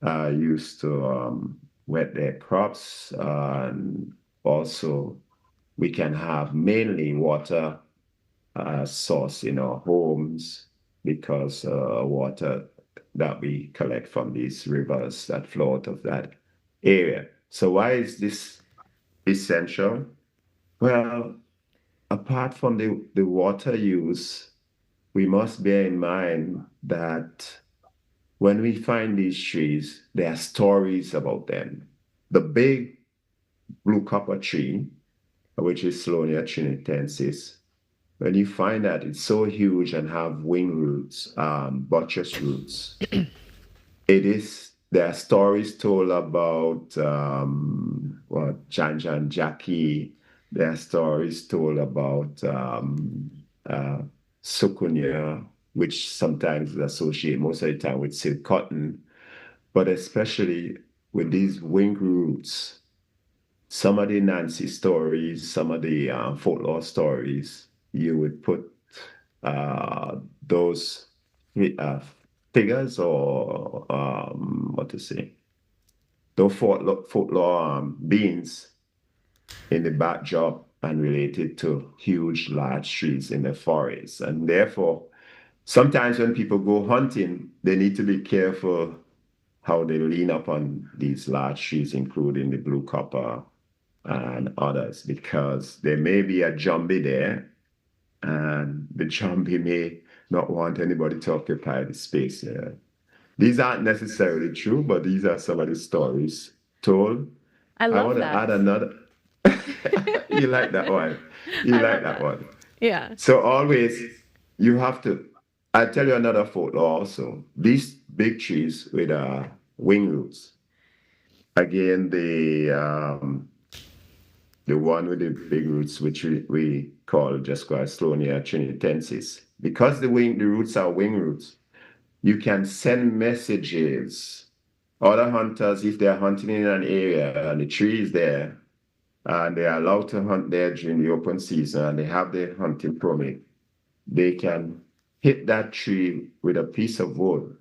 use to wet their crops. And also, we can have mainly water source in our homes because water that we collect from these rivers that flow out of that area. So why is this essential? Well, apart from the water use, we must bear in mind that when we find these trees, there are stories about them. The big blue copper tree, which is Sloania trinitensis, when you find that it's so huge and have wing roots, buttress roots, there are stories told about Jan Jackie. There are stories told about Sukunya, which sometimes is associated most of the time with silk cotton, but especially with these wing roots. Some of the Nancy stories, some of the folklore stories, you would put those figures or those folklore beings in the backdrop and related to huge, large trees in the forest. And therefore, sometimes when people go hunting, they need to be careful how they lean up on these large trees, including the blue copper and others, because there may be a jumbie there, and the jumbie may not want anybody to occupy the space. These aren't necessarily true, but these are some of the stories told. I love want that. to add another. You like that one? You like that one? Yeah. So always, you have to. I'll tell you another folklore also. These big trees with wing roots. Again, the one with the big roots, which we call just Sloania trinitensis. Because the roots are wing roots, you can send messages. Other hunters, if they're hunting in an area and the tree is there, and they are allowed to hunt there during the open season and they have their hunting permit, they can hit that tree with a piece of wood.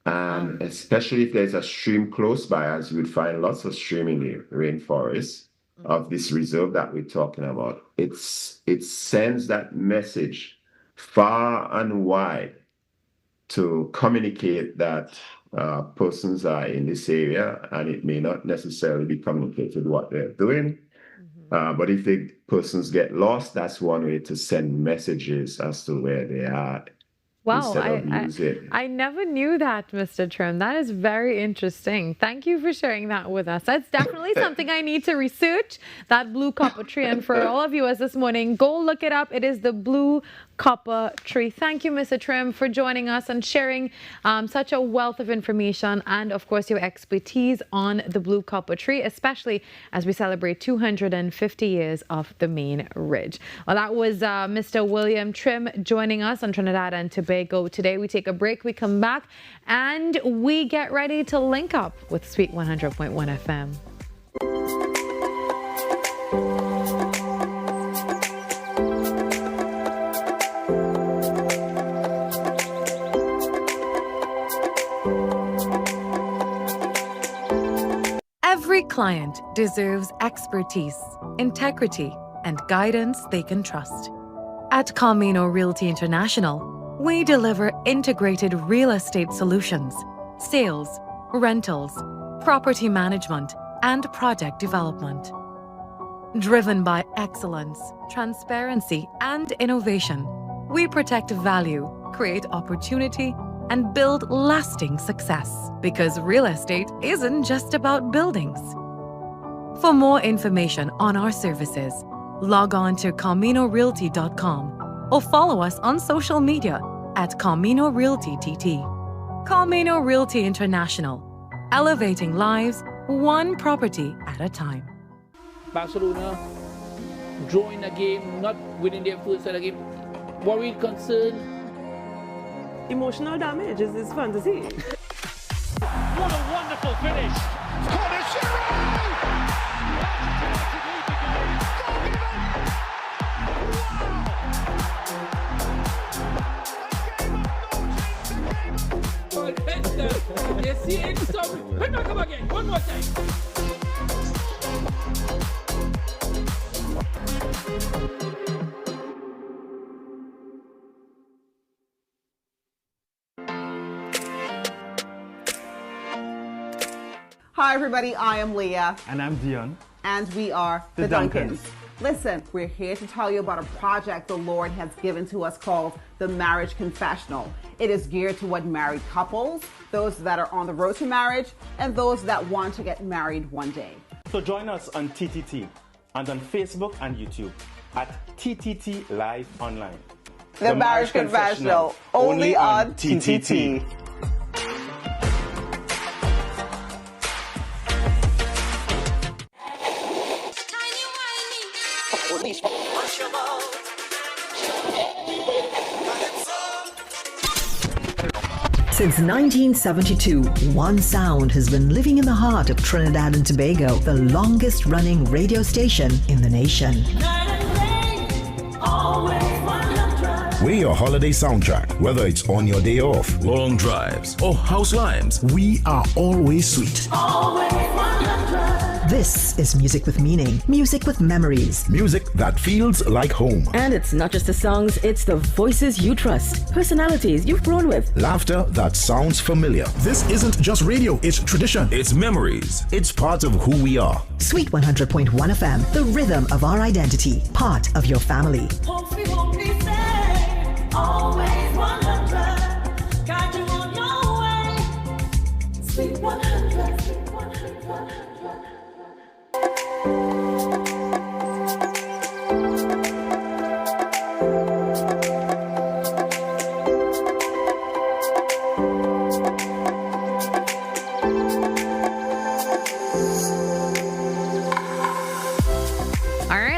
And especially if there's a stream close by, as you would find lots of stream in the rainforest of this reserve that we're talking about, it sends that message far and wide to communicate that persons are in this area, and it may not necessarily be communicated what they're doing. But if the persons get lost, that's one way to send messages as to where they are. Wow, I never knew that, Mr. Trim. That is very interesting. Thank you for sharing that with us. That's definitely something I need to research, that blue copper tree. And for all of you as this morning, go look it up. It is the blue copper tree. Thank you, Mr. Trim, for joining us and sharing such a wealth of information and, of course, your expertise on the blue copper tree, especially as we celebrate 250 years of the main ridge. Well, that was Mr. William Trim joining us on Trinidad and Tobago Today. We take a break, we come back, and we get ready to link up with Sweet 100.1 FM. Every client deserves expertise, integrity, and guidance they can trust. At Camino Realty International, we deliver integrated real estate solutions, sales, rentals, property management, and project development. Driven by excellence, transparency, and innovation, we protect value, create opportunity, and build lasting success. Because real estate isn't just about buildings. For more information on our services, log on to CaminoRealty.com or follow us on social media at Camino Realty TT. Camino Realty International, elevating lives one property at a time. Barcelona drawing a game, not winning their first set of game. Worried, concerned? Emotional damage is fun to see. What a wonderful finish! You see it? So, let me come again. One more time. Hi, everybody. I am Leah. And I'm Dion. And we are The Duncans. Listen, we're here to tell you about a project the Lord has given to us called the Marriage Confessional. It is geared toward married couples, those that are on the road to marriage, and those that want to get married one day. So join us on TTT and on Facebook and YouTube at TTT Live Online. The Marriage Confessional, only on TTT. Since 1972, one sound has been living in the heart of Trinidad and Tobago, the longest running radio station in the nation. We're your holiday soundtrack, whether it's on your day off, long drives, or house limes. We are always sweet. This is music with meaning, music with memories. Music that feels like home. And it's not just the songs, it's the voices you trust, personalities you've grown with. Laughter that sounds familiar. This isn't just radio, it's tradition. It's memories. It's part of who we are. Sweet 100.1 FM, the rhythm of our identity, part of your family. Always 100, guide you on your way. Sweet 100, sweet 100.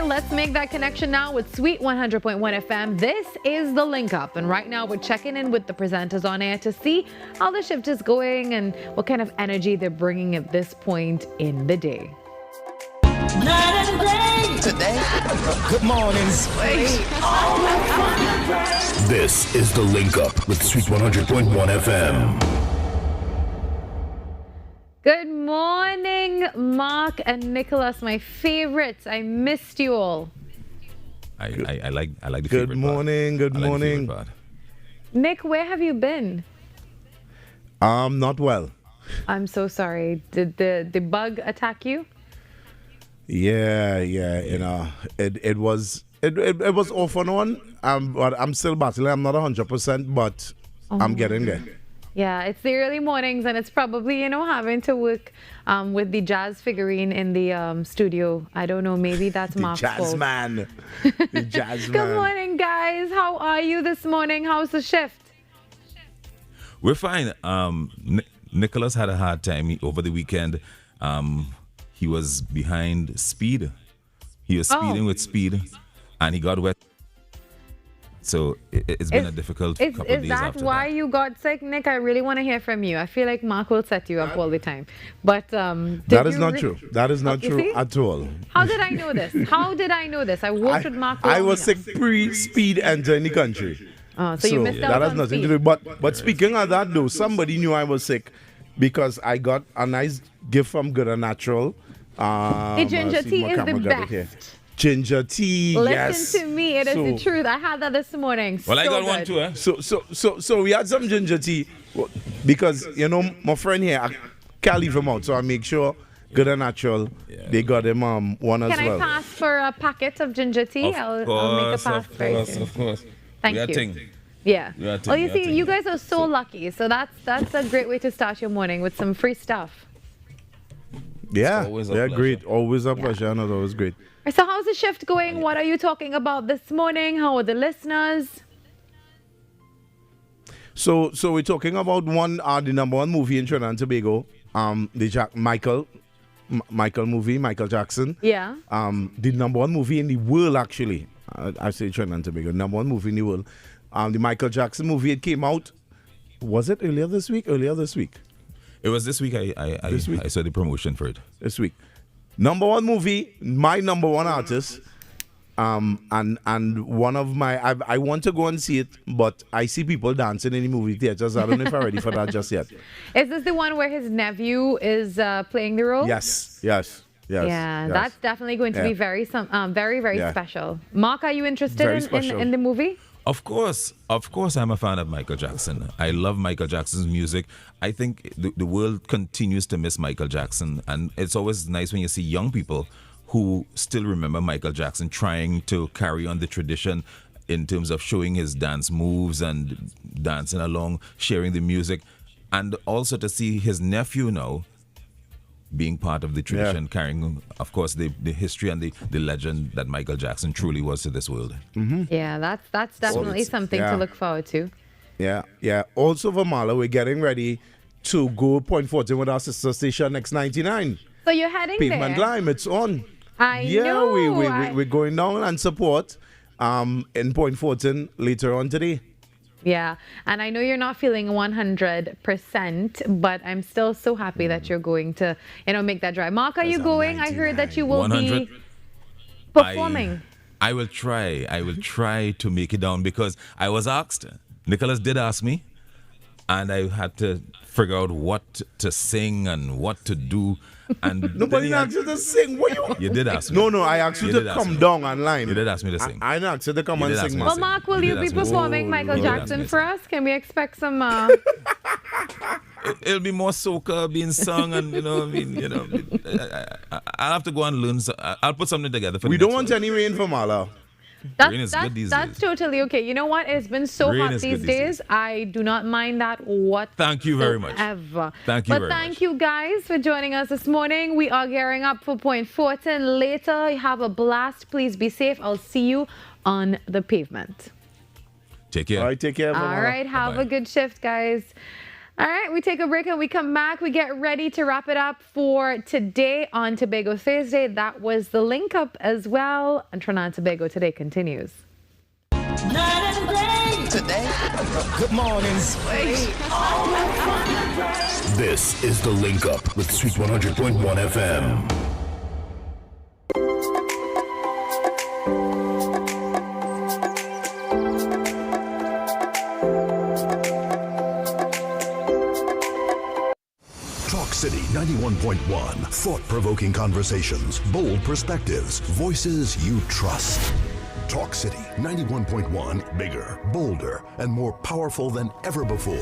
Let's make that connection now with Sweet 100.1 FM. This is the Link Up, and right now we're checking in with the presenters on air to see how the shift is going and what kind of energy they're bringing at this point in the day. Night and day. Today. Good morning. This is the Link Up with Sweet 100.1 FM. Good morning, Mark and Nicholas, my favorites. I missed you all. I like the Good favorite morning, part. good I like the morning. favorite part. Nick, where have you been? Not well. I'm so sorry. Did the bug attack you? Yeah, you know, it was off and on. But I'm still battling. I'm not 100%, but I'm getting there. Yeah, it's the early mornings, and it's probably, having to work with the jazz figurine in the studio. I don't know, maybe that's Mark's fault. The jazz man. Good morning, guys. How are you this morning? How's the shift? We're fine. Nicholas had a hard time over the weekend. He was behind speed. He was speeding with speed, and he got wet. So it's been a difficult couple of days after that. Is that why you got sick, Nick? I really want to hear from you. I feel like Mark will set you up all the time. But that is not true. That is not true at all. How did I know this? I worked with Mark. I was sick pre-speed entering the country. So you missed out that has on nothing speed. to do. But speaking of that, though, somebody knew I was sick because I got a nice gift from Good and Natural. The ginger tea is the best. Ginger tea, Listen to me, it is the truth. I had that this morning. Well, I got good. one too, eh? So we had some ginger tea because, my friend here, I can't leave him out. So I make sure Good and Natural, they got him one as well. Can I pass for a packet of ginger tea? I'll make a pass very soon. Of course. Thank you. Yeah. Well, you see, you guys are so So- lucky. So that's a great way to start your morning with some free stuff. Yeah, always a they're pleasure. great. Always a pleasure. And it's always great. So how's the shift going? What are you talking about this morning? How are the listeners? So we're talking about the number one movie in Trinidad and Tobago, the Michael movie, Michael Jackson. Yeah. The number one movie in the world, actually. I say Trinidad and Tobago, number one movie in the world. The Michael Jackson movie, it came out, was it earlier this week? It was this week. I saw the promotion for it. This week. Number one movie, my number one artist, And one of my I want to go and see it, but I see people dancing in the movie theaters. I don't know if I'm ready for that just yet. Is this the one where his nephew is playing the role? Yes. Yeah, that's definitely going to be very special. Mark, are you interested in the movie? Of course, I'm a fan of Michael Jackson. I love Michael Jackson's music. I think the world continues to miss Michael Jackson, and it's always nice when you see young people who still remember Michael Jackson trying to carry on the tradition in terms of showing his dance moves and dancing along, sharing the music, and also to see his nephew now being part of the tradition, carrying, of course, the history and the legend that Michael Jackson truly was to this world. Yeah, that's definitely something to look forward to. Yeah. Also, Virmala, we're getting ready to go Point 14 with our sister station X99. So you're heading Pavement there? Lime, it's on. I know. We're going down and support in Point 14 later on today. Yeah, and I know you're not feeling 100%, but I'm still so happy that you're going to, make that drive. Mark, are you going? I heard that you will 100. Be performing. I will try. I will try to make it down because I was asked. Nicholas did ask me, and I had to figure out what to sing and what to do. And nobody asked you to sing. You did ask me. No, I asked you to come down online. You did ask me to sing. I asked you to come and sing. Well, Mark, will you be performing Michael Jackson for us? Can we expect some? It'll be more soca being sung, and I'll have to go and learn. I'll put something together for. We don't want any rain for Mala. That's totally okay. You know what? It's been so hot these days. I do not mind that whatsoever. Thank you very much. Thank you guys for joining us this morning. We are gearing up for Point 14 later. Have a blast. Please be safe. I'll see you on the pavement. Take care. All right, take care. All right, have a good shift, guys. All right, we take a break and we come back. We get ready to wrap it up for today on Tobago Thursday. That was the link up as well. And Trinidad and Tobago Today continues. Night and day. Today, good morning, Space. This is the link up with Sweet 100.1 FM. City 91.1. Thought-provoking conversations, bold perspectives, voices you trust. Talk City 91.1. Bigger, bolder, and more powerful than ever before.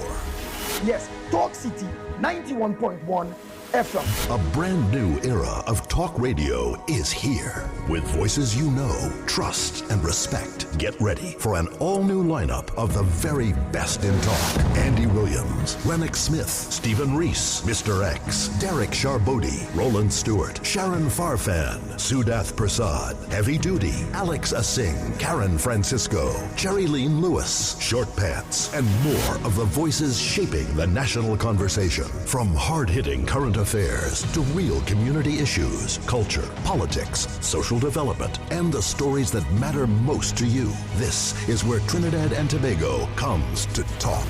Yes, Talk City 91.1 FM. A brand new era of talk radio is here. With voices you know, trust, and respect. Get ready for an all-new lineup of the very best in talk. Andy Williams, Lennox Smith, Stephen Reese, Mr. X, Derek Charbodi, Roland Stewart, Sharon Farfan, Sudath Prasad, Heavy Duty, Alex Asing, Karen Francisco, Cherry Lean Lewis, Short Pants, and more of the voices shaping the national conversation. From hard-hitting current affairs to real community issues, culture, politics, social development, and the stories that matter most to you. This is where Trinidad and Tobago comes to talk.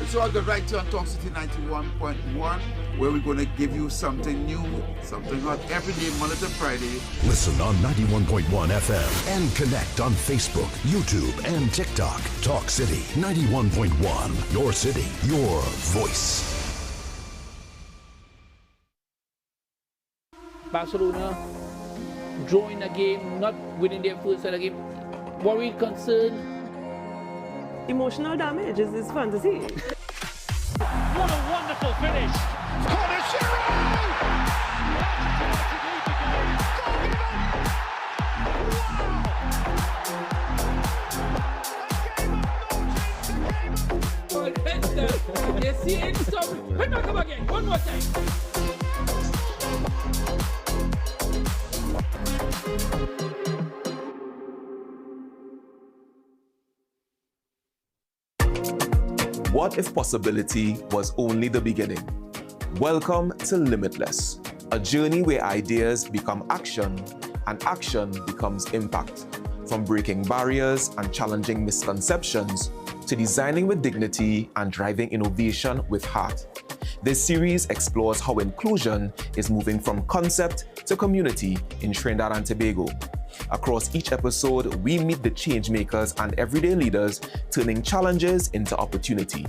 So I'll go right to on Talk City 91.1, where we're going to give you something new, something hot every day, Monday to Friday. Listen on 91.1 FM and connect on Facebook, YouTube, and TikTok. Talk City 91.1. Your city, your voice. Barcelona drawing a game, not winning their first set of game. Worried, concerned? Emotional damage is fantasy. What a wonderful finish. You see it? Let me come again. One more time. What if possibility was only the beginning? Welcome to Limitless, a journey where ideas become action and action becomes impact. From breaking barriers and challenging misconceptions to designing with dignity and driving innovation with heart. This series explores how inclusion is moving from concept to community in Trinidad and Tobago. Across each episode, we meet the change makers and everyday leaders, turning challenges into opportunity,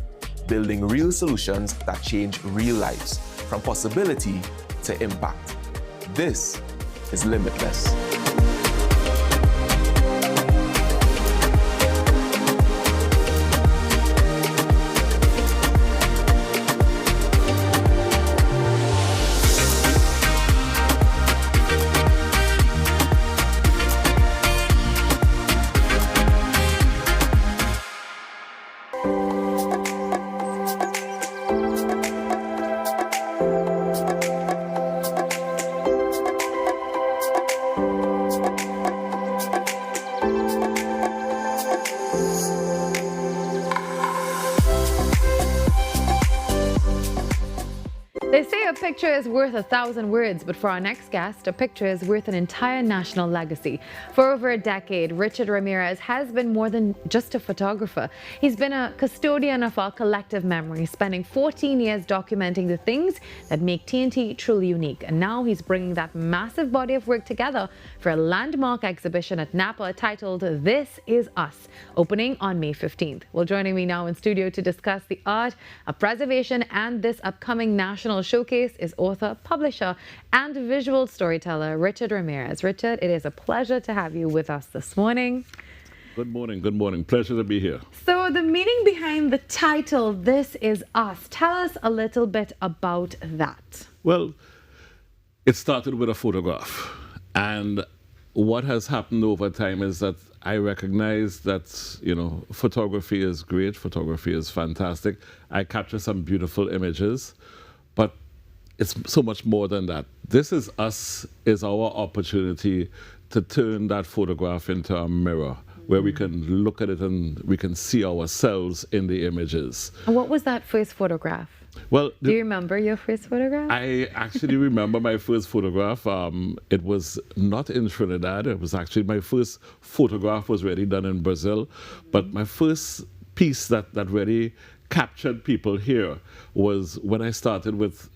building real solutions that change real lives, from possibility to impact. This is Limitless. They say a picture is worth 1,000 words, but for our next guest, a picture is worth an entire national legacy. For over a decade, Richard Ramirez has been more than just a photographer. He's been a custodian of our collective memory, spending 14 years documenting the things that make TNT truly unique. And now he's bringing that massive body of work together for a landmark exhibition at Napa titled This Is Us, opening on May 15th. Well, joining me now in studio to discuss the art of preservation and this upcoming national showcase is author, publisher, and visual storyteller Richard Ramirez. Richard, it is a pleasure to have you with us this morning. Good morning, good morning. Pleasure to be here. So the meaning behind the title, This Is Us, tell us a little bit about that. Well, it started with a photograph. And what has happened over time is that I recognize that, you know, photography is great, photography is fantastic. I capture some beautiful images, but it's so much more than that. This Is Us is our opportunity to turn that photograph into a mirror where we can look at it and we can see ourselves in the images. And what was that first photograph? Well, do you remember your first photograph? I actually remember my first photograph. It was not in Trinidad. It was actually, my first photograph was really done in Brazil. But my first piece that really captured people here was when I started with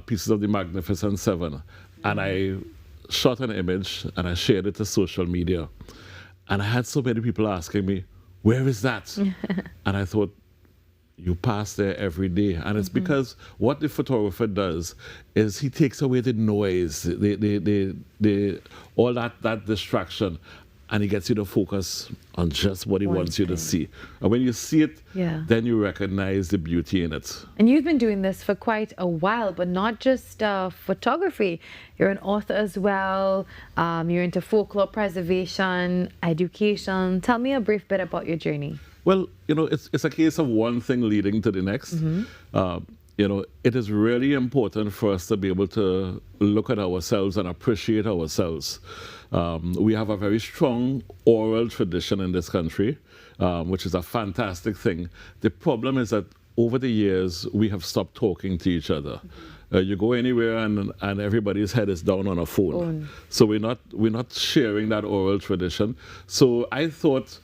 pieces of the Magnificent Seven. And I shot an image and I shared it to social media. And I had so many people asking me, where is that? And I thought, you pass there every day. And it's because what the photographer does is he takes away the noise, all that distraction, and he gets you to focus on just what he wants you to see. And when you see it, then you recognize the beauty in it. And you've been doing this for quite a while, but not just photography. You're an author as well. You're into folklore preservation, education. Tell me a brief bit about your journey. Well, you know, it's a case of one thing leading to the next. You know, it is really important for us to be able to look at ourselves and appreciate ourselves. We have a very strong oral tradition in this country, which is a fantastic thing. The problem is that over the years, we have stopped talking to each other. You go anywhere and everybody's head is down on a phone. So we're not sharing that oral tradition. So I thought,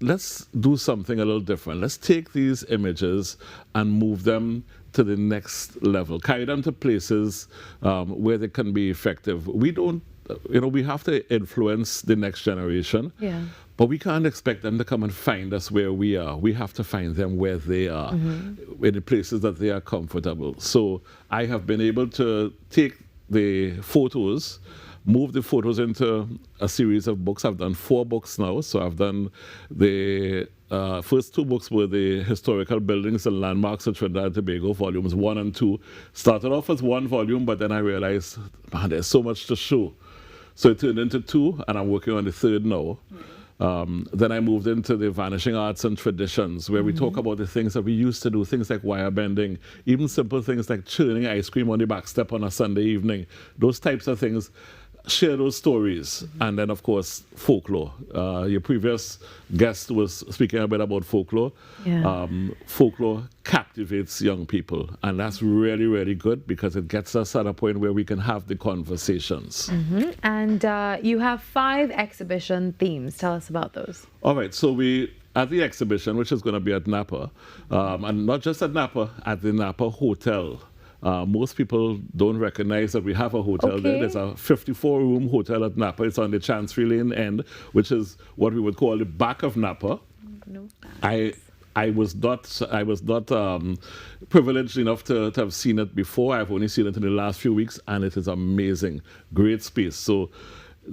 let's do something a little different. Let's take these images and move them to the next level, carry them to places where they can be effective. We don't, you know, we have to influence the next generation, but we can't expect them to come and find us where we are. We have to find them where they are, in the places that they are comfortable. So I have been able to take the photos, move the photos into a series of books. I've done 4 books now. So I've done the first 2 books were the historical buildings and landmarks of Trinidad and Tobago, volumes 1 and 2. Started off as 1 volume, but then I realized, man, there's so much to show. So it turned into 2, and I'm working on the 3rd now. Then I moved into the vanishing arts and traditions, where we talk about the things that we used to do, things like wire bending, even simple things like churning ice cream on the back step on a Sunday evening, those types of things. Share those stories. And then, of course, folklore. Your previous guest was speaking a bit about folklore. Folklore captivates young people. And that's really, really good because it gets us at a point where we can have the conversations. And you have 5 exhibition themes. Tell us about those. All right. So at the exhibition, which is going to be at Napa, and not just at Napa, at the Napa Hotel. Most people don't recognize that we have a hotel there. There's a 54-room hotel at Napa. It's on the Chancery Lane end, which is what we would call the back of Napa. No. I was not privileged enough to have seen it before. I've only seen it in the last few weeks, and it is amazing. Great space. So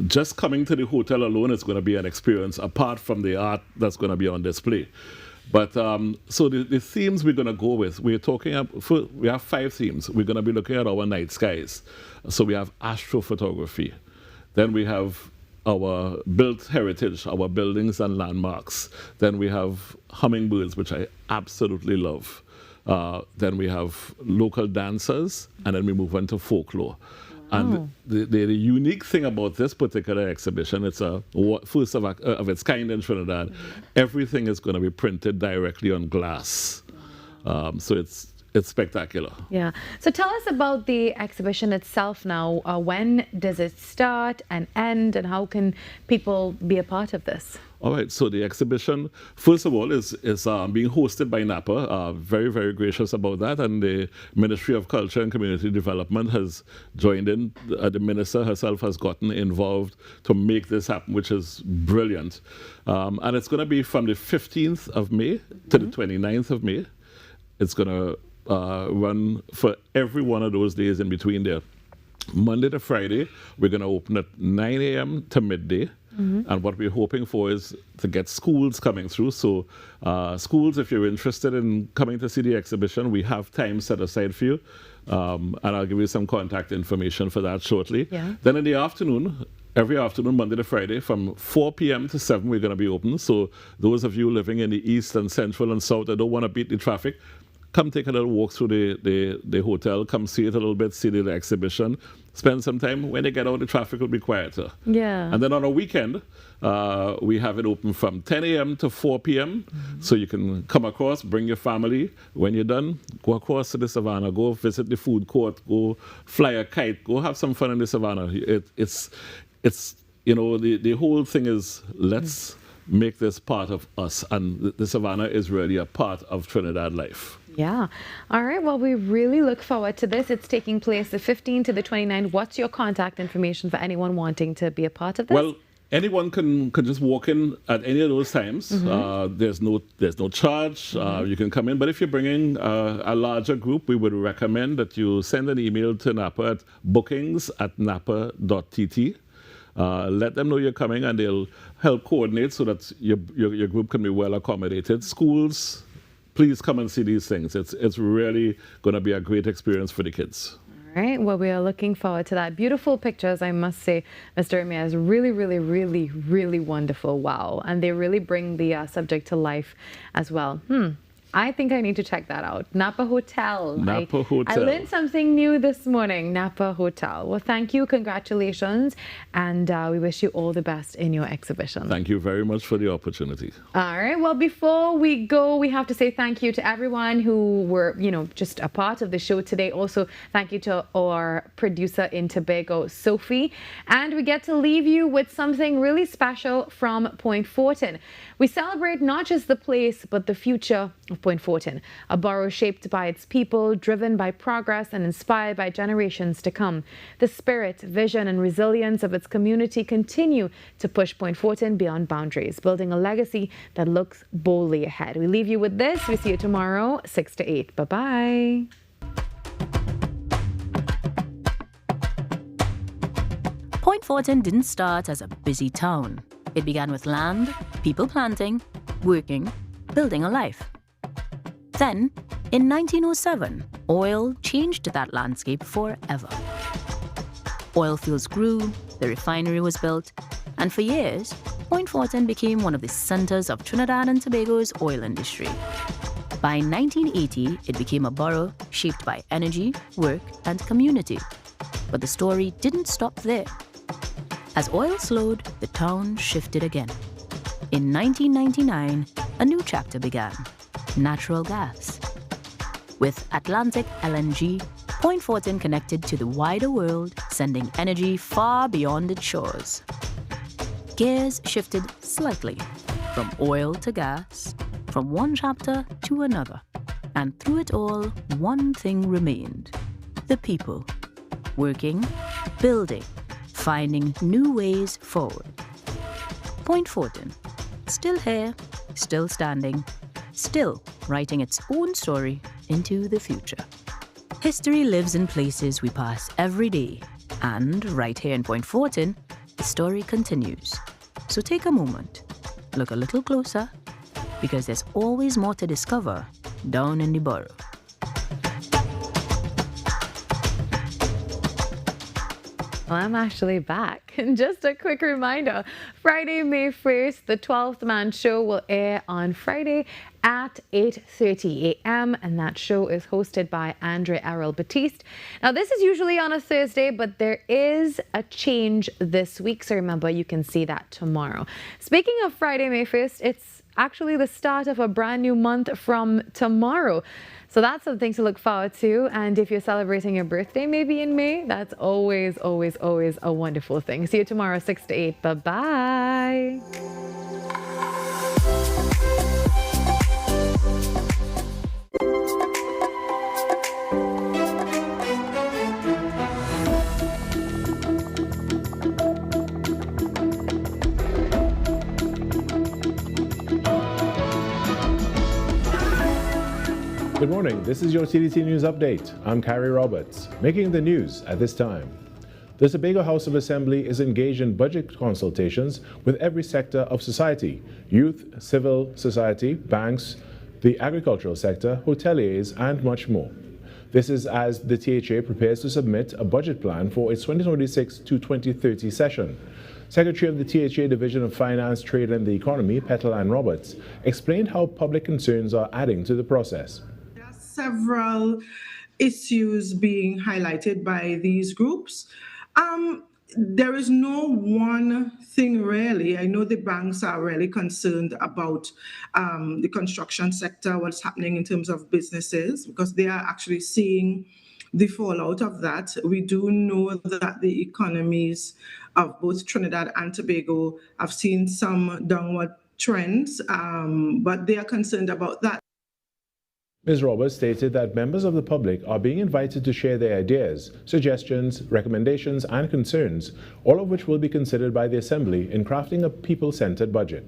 just coming to the hotel alone is going to be an experience, apart from the art that's going to be on display. But so the themes we're going to go with, we have 5 themes. We're going to be looking at our night skies. So we have astrophotography. Then we have our built heritage, our buildings and landmarks. Then we have hummingbirds, which I absolutely love. Then we have local dancers, and then we move on to folklore. And the unique thing about this particular exhibition, it's a first of its kind in Trinidad. Everything is going to be printed directly on glass. So it's spectacular. Yeah. So tell us about the exhibition itself now. When does it start and end, and how can people be a part of this? All right, so the exhibition, first of all, is being hosted by NAPA. Very, very gracious about that. And the Ministry of Culture and Community Development has joined in. The minister herself has gotten involved to make this happen, which is brilliant. And it's going to be from the 15th of May to the 29th of May. It's going to run for every one of those days in between there. Monday to Friday, we're going to open at 9 a.m. to midday. And what we're hoping for is to get schools coming through. So schools, if you're interested in coming to see the exhibition, we have time set aside for you. And I'll give you some contact information for that shortly. Yeah. Then in the afternoon, every afternoon, Monday to Friday, from 4 p.m. to 7, we're going to be open. So those of you living in the east and central and south that don't want to beat the traffic, come take a little walk through the hotel, come see it a little bit, see the exhibition, spend some time. When they get out, the traffic will be quieter. Yeah. And then on a weekend, we have it open from 10 a.m. to 4 p.m. So you can come across, bring your family. When you're done, go across to the savannah, go visit the food court, go fly a kite, go have some fun in the savannah. It's you know, the whole thing is let's make this part of us. And the savannah is really a part of Trinidad life. Yeah. All right. Well, we really look forward to this. It's taking place the 15th to the 29th. What's your contact information for anyone wanting to be a part of this? Well, anyone can just walk in at any of those times. There's no charge. You can come in. But if you're bringing a larger group, we would recommend that you send an email to NAPA at bookings@napa.tt. Let them know you're coming, and they'll help coordinate so that your group can be well accommodated. Schools, please come and see these things. It's really going to be a great experience for the kids. All right. Well, we are looking forward to that. Beautiful pictures, I must say, Mr. Amir, is really, really, really, really wonderful. Wow. And they really bring the subject to life as well. I think I need to check that out. Napa Hotel. Napa Hotel. I learned something new this morning. Napa Hotel. Well, thank you. Congratulations. And we wish you all the best in your exhibition. Thank you very much for the opportunity. All right. Well, before we go, we have to say thank you to everyone who were, just a part of the show today. Also, thank you to our producer in Tobago, Sophie. And we get to leave you with something really special from Point Fortin. We celebrate not just the place, but the future of Point Fortin, a borough shaped by its people, driven by progress and inspired by generations to come. The spirit, vision and resilience of its community continue to push Point Fortin beyond boundaries, building a legacy that looks boldly ahead. We leave you with this. We see you tomorrow, 6 to 8. Bye-bye. Point Fortin didn't start as a busy town. It began with land, people planting, working, building a life. Then, in 1907, oil changed that landscape forever. Oil fields grew, the refinery was built, and for years, Point Fortin became one of the centers of Trinidad and Tobago's oil industry. By 1980, it became a borough shaped by energy, work, and community. But the story didn't stop there. As oil slowed, the town shifted again. In 1999, a new chapter began. Natural gas. With Atlantic LNG, Point Fortin connected to the wider world, sending energy far beyond its shores. Gears shifted slightly, from oil to gas, from one chapter to another. And through it all, one thing remained: the people. Working, building, finding new ways forward. Point Fortin, still here, still standing, still writing its own story into the future. History lives in places we pass every day, and right here in Point Fortin, the story continues. So take a moment, look a little closer, because there's always more to discover down in the borough. Well, I'm actually back. And just a quick reminder, Friday, May 1st, the 12th Man Show will air on Friday at 8:30 a.m. and that show is hosted by Andre Errol Batiste. Now, this is usually on a Thursday, but there is a change this week, so remember, you can see that tomorrow. Speaking of Friday, May 1st, it's actually the start of a brand new month from tomorrow. So that's something to look forward to. And if you're celebrating your birthday maybe in May, that's always, always, always a wonderful thing. See you tomorrow, 6 to 8. Bye-bye. Good morning, this is your TDT News Update. I'm Carrie Roberts, making the news at this time. The Tobago House of Assembly is engaged in budget consultations with every sector of society: youth, civil society, banks, the agricultural sector, hoteliers, and much more. This is as the THA prepares to submit a budget plan for its 2026 to 2030 session. Secretary of the THA Division of Finance, Trade and the Economy, Petal Ann Roberts, explained how public concerns are adding to the process. Several issues being highlighted by these groups. There is no one thing really. I know the banks are really concerned about the construction sector, what's happening in terms of businesses, because they are actually seeing the fallout of that. We do know that the economies of both Trinidad and Tobago have seen some downward trends, but they are concerned about that. Ms. Roberts stated that members of the public are being invited to share their ideas, suggestions, recommendations, and concerns, all of which will be considered by the Assembly in crafting a people-centered budget.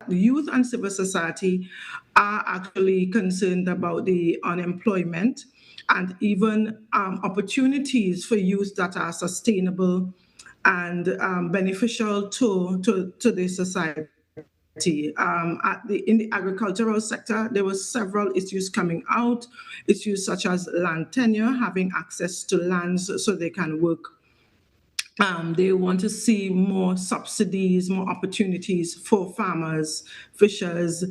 Youth and civil society are actually concerned about the unemployment and even opportunities for youth that are sustainable and beneficial to the society. In the agricultural sector, there were several issues coming out, issues such as land tenure, having access to lands so they can work. They want to see more subsidies, more opportunities for farmers, fishers.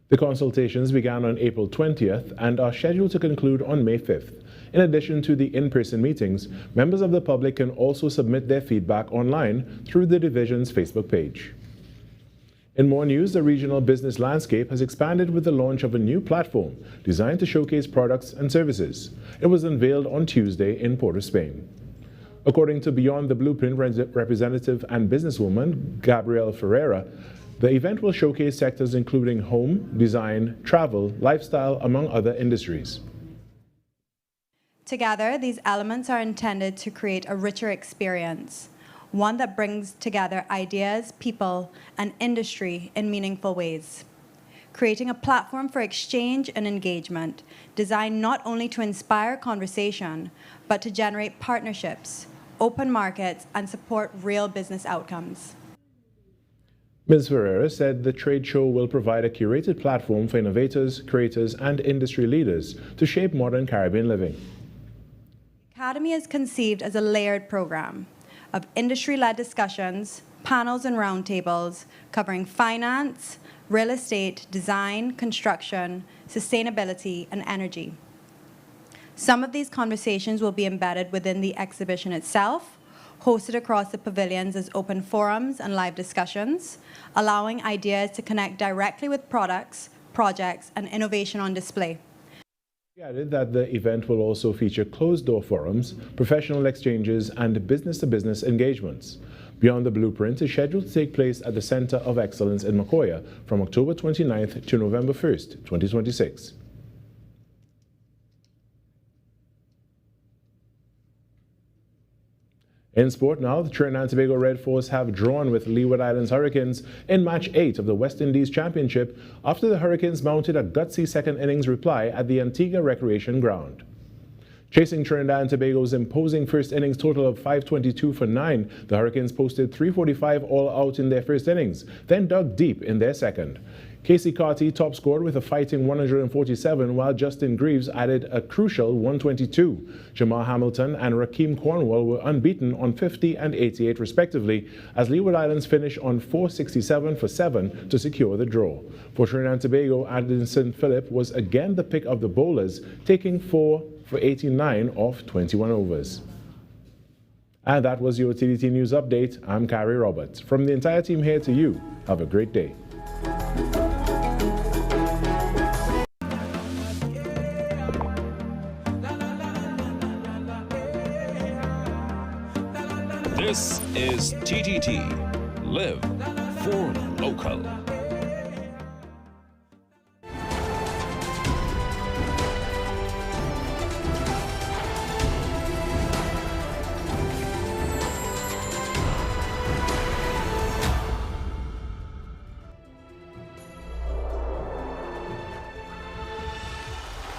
The consultations began on April 20th and are scheduled to conclude on May 5th. In addition to the in-person meetings, members of the public can also submit their feedback online through the division's Facebook page. In more news, the regional business landscape has expanded with the launch of a new platform designed to showcase products and services. It was unveiled on Tuesday in Port of Spain. According to Beyond the Blueprint representative and businesswoman Gabrielle Ferreira, the event will showcase sectors including home, design, travel, lifestyle, among other industries. Together, these elements are intended to create a richer experience, one that brings together ideas, people, and industry in meaningful ways. Creating a platform for exchange and engagement designed not only to inspire conversation, but to generate partnerships, open markets, and support real business outcomes. Ms. Ferreira said the trade show will provide a curated platform for innovators, creators, and industry leaders to shape modern Caribbean living. The Academy is conceived as a layered program of industry-led discussions, panels and roundtables covering finance, real estate, design, construction, sustainability, and energy. Some of these conversations will be embedded within the exhibition itself, hosted across the pavilions as open forums and live discussions, allowing ideas to connect directly with products, projects, and innovation on display. He added that the event will also feature closed-door forums, professional exchanges, and business-to-business engagements. Beyond the Blueprint is scheduled to take place at the Center of Excellence in Macoya from October 29th to November 1st, 2026. In sport now, the Trinidad and Tobago Red Force have drawn with Leeward Islands Hurricanes in Match 8 of the West Indies Championship after the Hurricanes mounted a gutsy second innings reply at the Antigua Recreation Ground. Chasing Trinidad and Tobago's imposing first innings total of 522 for 9, the Hurricanes posted 345 all out in their first innings, then dug deep in their second. Casey Carty top scored with a fighting 147, while Justin Greaves added a crucial 122. Jamar Hamilton and Rakeem Cornwall were unbeaten on 50 and 88 respectively, as Leeward Islands finished on 467 for 7 to secure the draw. For Trinidad and Tobago, Addison Phillip was again the pick of the bowlers, taking 4 for 89 off 21 overs. And that was your TDT News Update. I'm Carrie Roberts. From the entire team here to you, have a great day. This is TTT. Live for local.